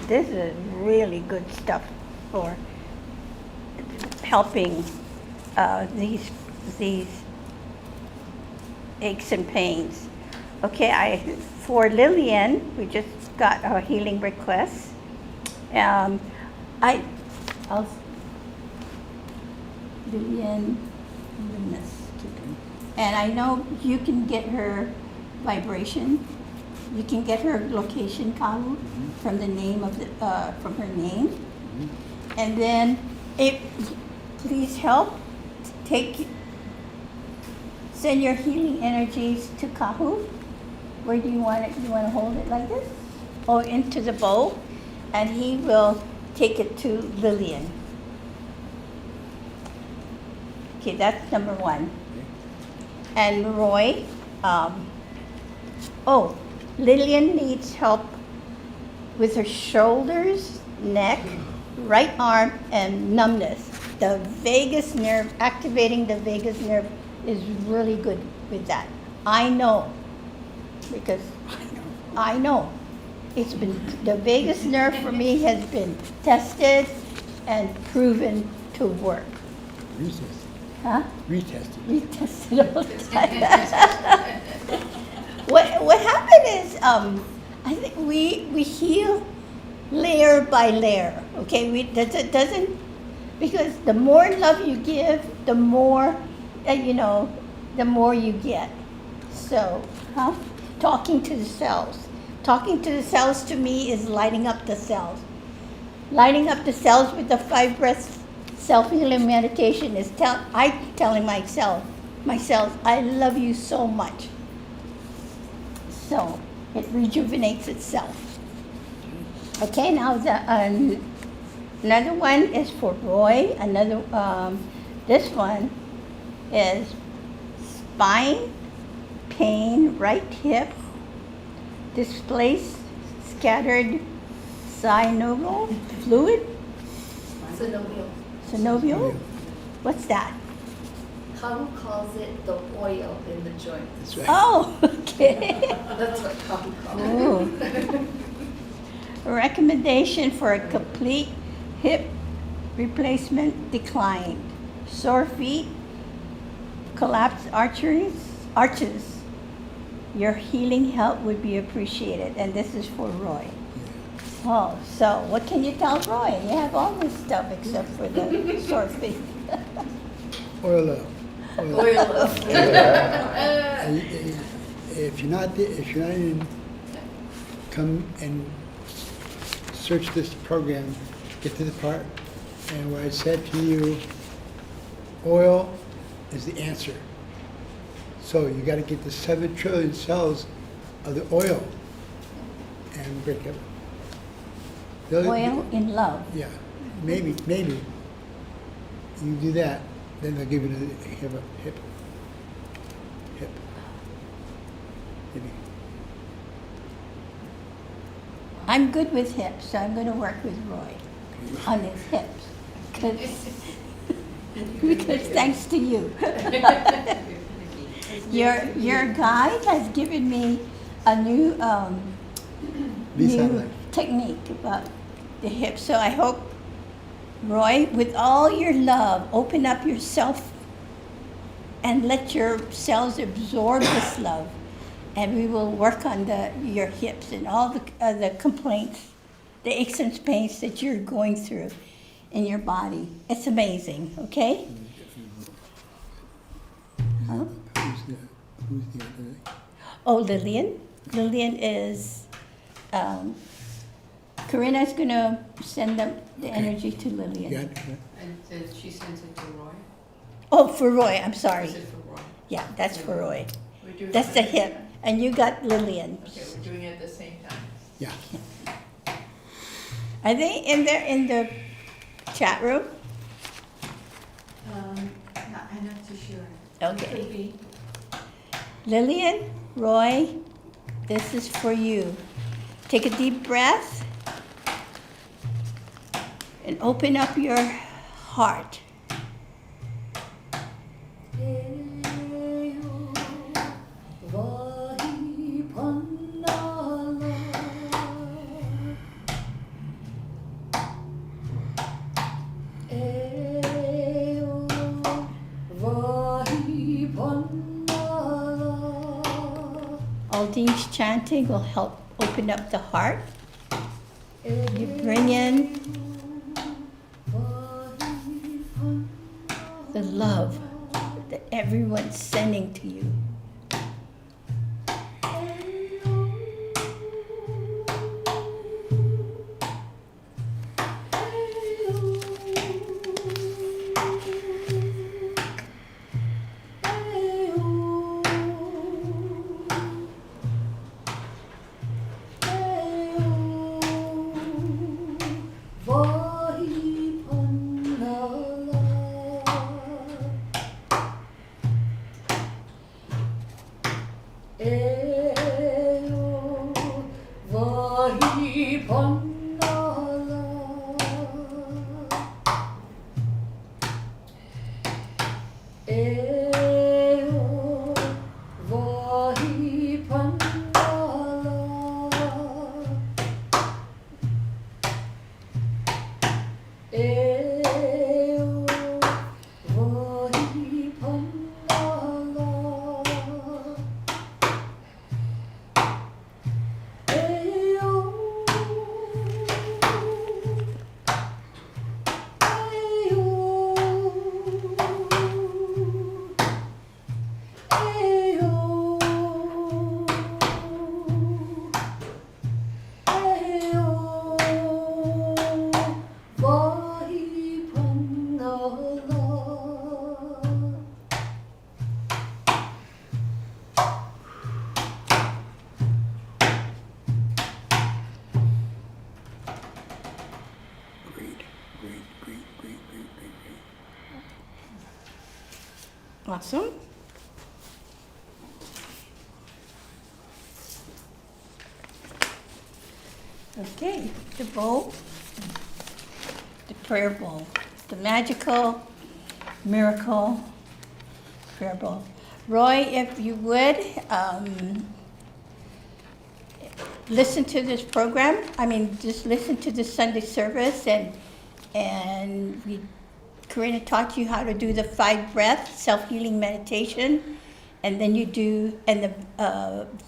this is really good stuff for helping these aches and pains. Okay, for Lillian, we just got a healing request. I'll Lillian Loomis. And I know you can get her vibration. You can get her location, Kalu, from the name of the from her name. And then, please help send your healing energies to Kahu. Where do you want it? You want to hold it like this, or into the bowl, and he will take it to Lillian. Okay, that's number one. And Roy, Lillian needs help with her shoulders, neck, right arm, and numbness. The vagus nerve, activating the vagus nerve is really good with that. I know, because I know. It's been, the vagus nerve for me has been tested and proven to work. Retested. Huh? Retested. We test it all the time. What happened is, I think we heal layer by layer. Okay, it doesn't, because the more love you give, the more the more you get. So, talking to the cells. Talking to the cells to me is lighting up the cells. Lighting up the cells with the 5 breaths self-healing meditation is telling myself, I love you so much. So it rejuvenates itself. Okay, now another one is for Roy. This one is spine, pain, right hip, displaced, scattered synovial fluid. Synovial? What's that? Kahu calls it the oil in the joint. That's right. Oh, okay. That's what Kahu calls it. Ooh. A recommendation for a complete hip replacement declined. Sore feet, collapsed arches. Your healing help would be appreciated. And this is for Roy. Oh, so what can you tell Roy? You have all this stuff except for the sore feet. Oil up. Oil up. Oil of If you're not in, come and search this program, get to the part, and what I said to you, oil is the answer. So you got to get the 7 trillion cells of the oil and break it. Oil in love. Yeah, maybe you do that, then they'll give you the hip. Maybe. I'm good with hips, so I'm going to work with Roy on his hips. Because thanks to you. Your guide has given me a new Lease on life. technique about the hips. So I hope, Roy, with all your love, open up yourself and let your cells absorb this love. And we will work on your hips and all the complaints, the aches and pains that you're going through in your body. It's amazing, okay? Huh? Who's the other? Oh, Lillian. Lillian is, Corinna's gonna send the energy to Lillian. Yeah. And then she sends it to Roy? Oh, for Roy, I'm sorry. Is it for Roy? Yeah, that's for Roy. We're doing That's the it- hip. And you got Lillian. Okay, we're doing it at the same time. Yeah. Are they in there in the chat room? I'm not too sure. Okay. Could be. Lillian, Roy, this is for you. Take a deep breath and open up your heart. All these chanting will help open up the heart. You bring in the love that everyone's sending to you. Awesome. Okay, the bowl, the prayer bowl, the magical miracle prayer bowl. Roy, if you would, listen to this program. Just listen to the Sunday service, and Corinna taught you how to do the 5 breath self-healing meditation, and then you do, and the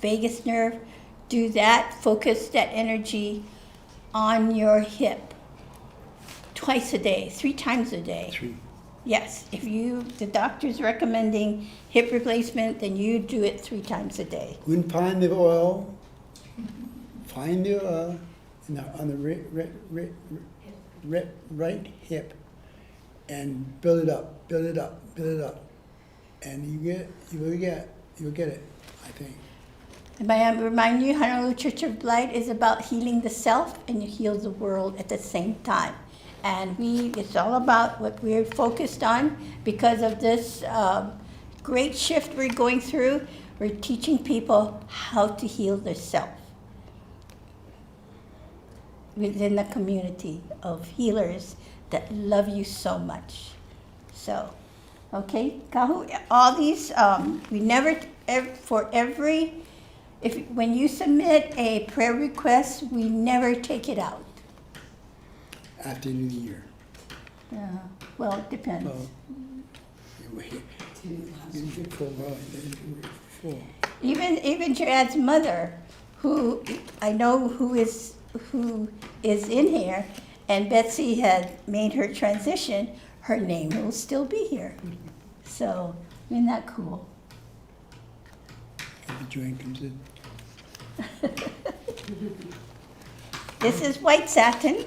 vagus nerve, do that, focus that energy on your hip twice a day, 3 times a day. 3. Yes, if the doctor's recommending hip replacement, then you do it 3 times a day. When find the oil, on the right hip, and build it up, build it up, build it up, and you will get it, I think. And may I remind you, Honolulu Church of Light is about healing the self, and you heal the world at the same time. And it's all about what we're focused on because of this great shift we're going through. We're teaching people how to heal their self within the community of healers that love you so much. So, okay, Kahu, all these, when you submit a prayer request, we never take it out. After New Year. Well, it depends. Well, you for a while, then full. Even Jared's mother, who I know who is in here, and Betsy had made her transition, her name will still be here. So, isn't that cool? And the joint comes in. This is white satin.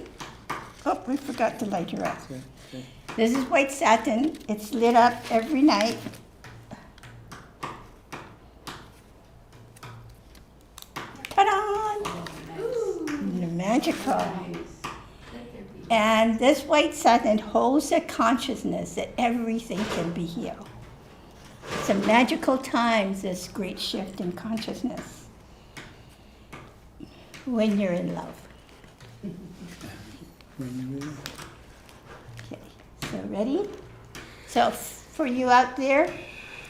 Oh, we forgot to light her up. Okay, okay. This is white satin. It's lit up every night. Ta-da! Magical. And this white satin holds the consciousness that everything can be healed. It's a magical times, this great shift in consciousness when you're in love. When you Okay, so ready? So for you out there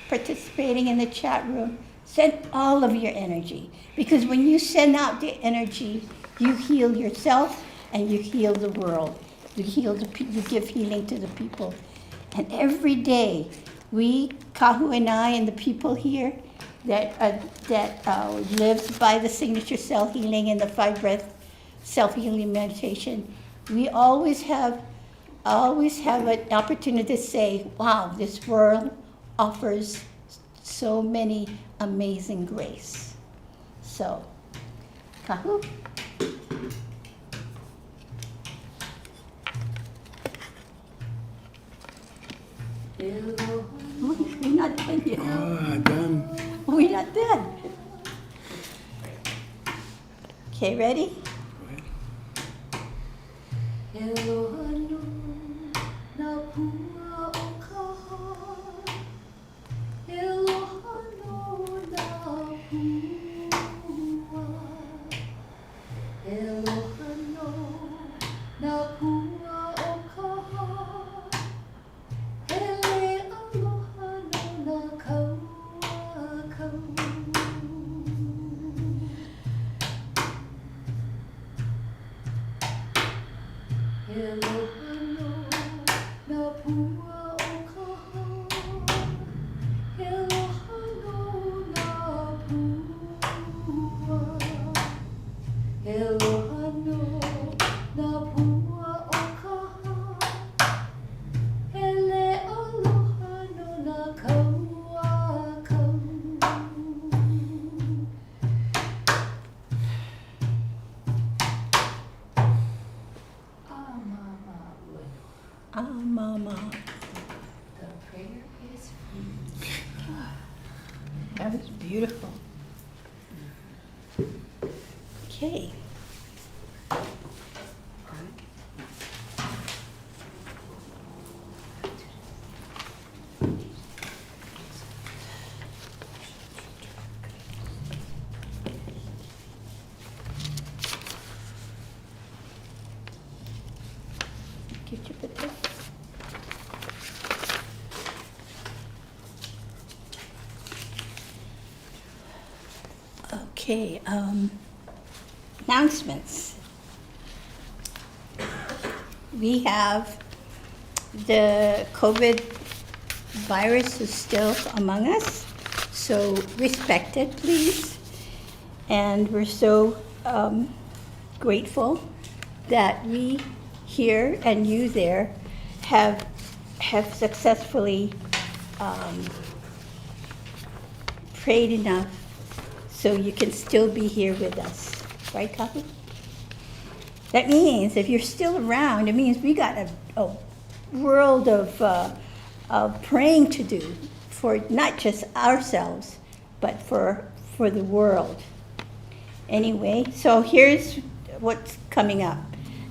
participating in the chat room, send all of your energy. Because when you send out the energy, you heal yourself and you heal the world. You give healing to the people. And every day, we, Kahu and I, and the people here that lives by the signature cell healing and the 5-breath self-healing meditation, we always have an opportunity to say, wow, this world offers so many amazing grace. So, Kahu? We're not done yet. done. We're not done. Okay, ready? Mama. The prayer is That was beautiful. Okay. Get your potato. Okay, announcements. We have the COVID virus is still among us, so respect it, please. And we're so grateful that we here and you there have successfully prayed enough so you can still be here with us. Right, Kahu? That means if you're still around, it means we got a world of praying to do for not just ourselves, but for the world. Anyway, so here's what's coming up.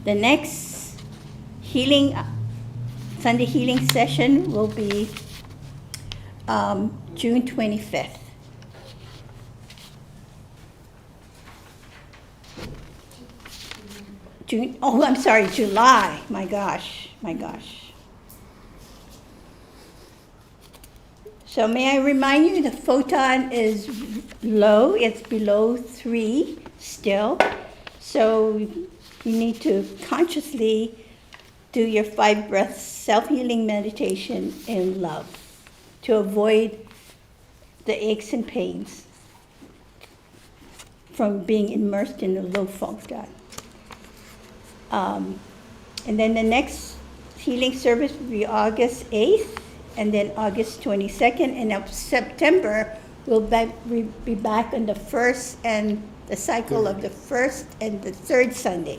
The next Sunday healing session will be June 25th. July. My gosh. So may I remind you, the photon is low, it's below 3 still. So you need to consciously do your 5 breaths self-healing meditation in love to avoid the aches and pains from being immersed in the low photon. And then the next healing service will be August 8th, and then August 22nd, and of September, we'll be back on the first and the cycle of the first and the third Sunday.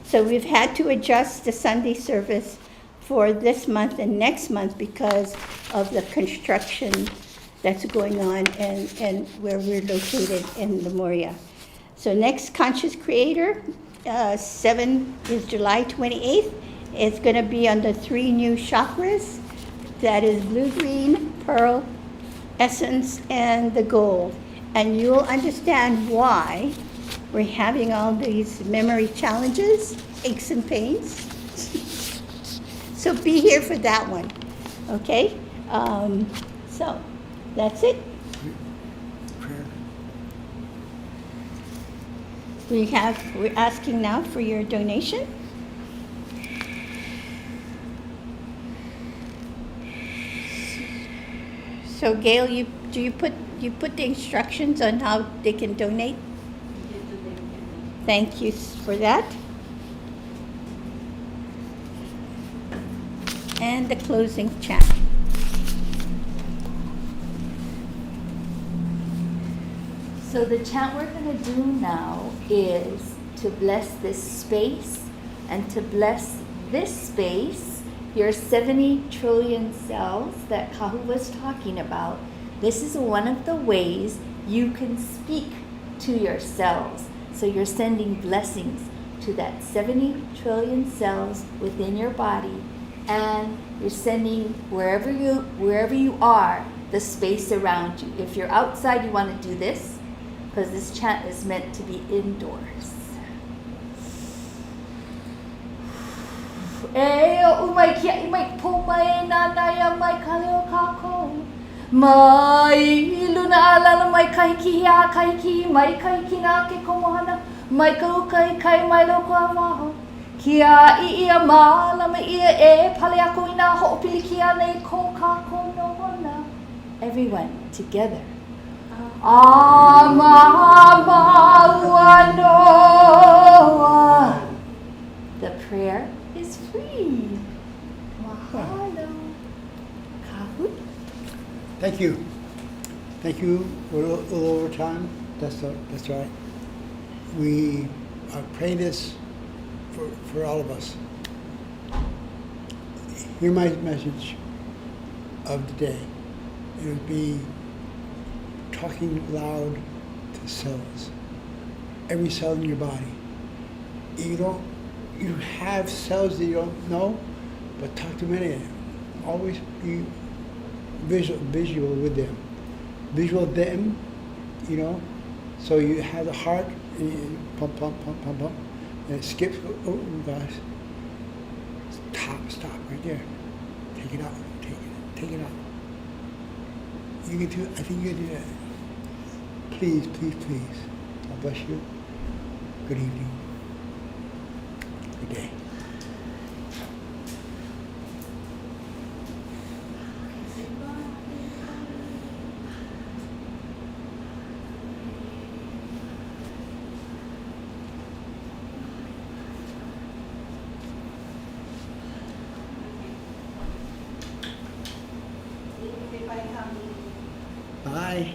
So we've had to adjust the Sunday service for this month and next month because of the construction that's going on and where we're located in Lemuria. So next Conscious Creator, 7 is July 28th. It's going to be on the 3 new chakras. That is blue, green, pearl, essence, and the gold. And you'll understand why we're having all these memory challenges, aches and pains. So be here for that one, okay? So that's it. Prayer. We're asking now for your donation. So Gail, you put the instructions on how they can donate? Thank you for that. And the closing chant. So the chant we're going to do now is to bless this space and to bless this space, your 70 trillion cells that Kahu was talking about. This is one of the ways you can speak to your cells. So you're sending blessings to that 70 trillion cells within your body, and you're sending wherever you are, the space around you. If you're outside, you want to do this, because this chant is meant to be indoors. Mai luna ala mai kai ki ya kai ki mai kai ki na ke komohana mai kau kai kai mai lo ko amaho kia I ia mala me ia e pale ako ina ho pili kia nei ko ka ko no hona. Everyone together. Amamawanoa. The prayer is free. Mahalo. Kahu. Thank you. Thank you. We're a little over time. That's right. We are praying this for all of us. Hear my message of the day. It would be talking loud to cells. Every cell in your body. You have cells that you don't know, but talk to many of them. Always be visual with them. Visual them, so you have the heart and you pump, pump, pump, pump, pump, and it skips, oh gosh. Stop right there. Take it out, take it out. You can do, I think you can do that. Please, please, please. God bless you. Good evening. Good day. Bye.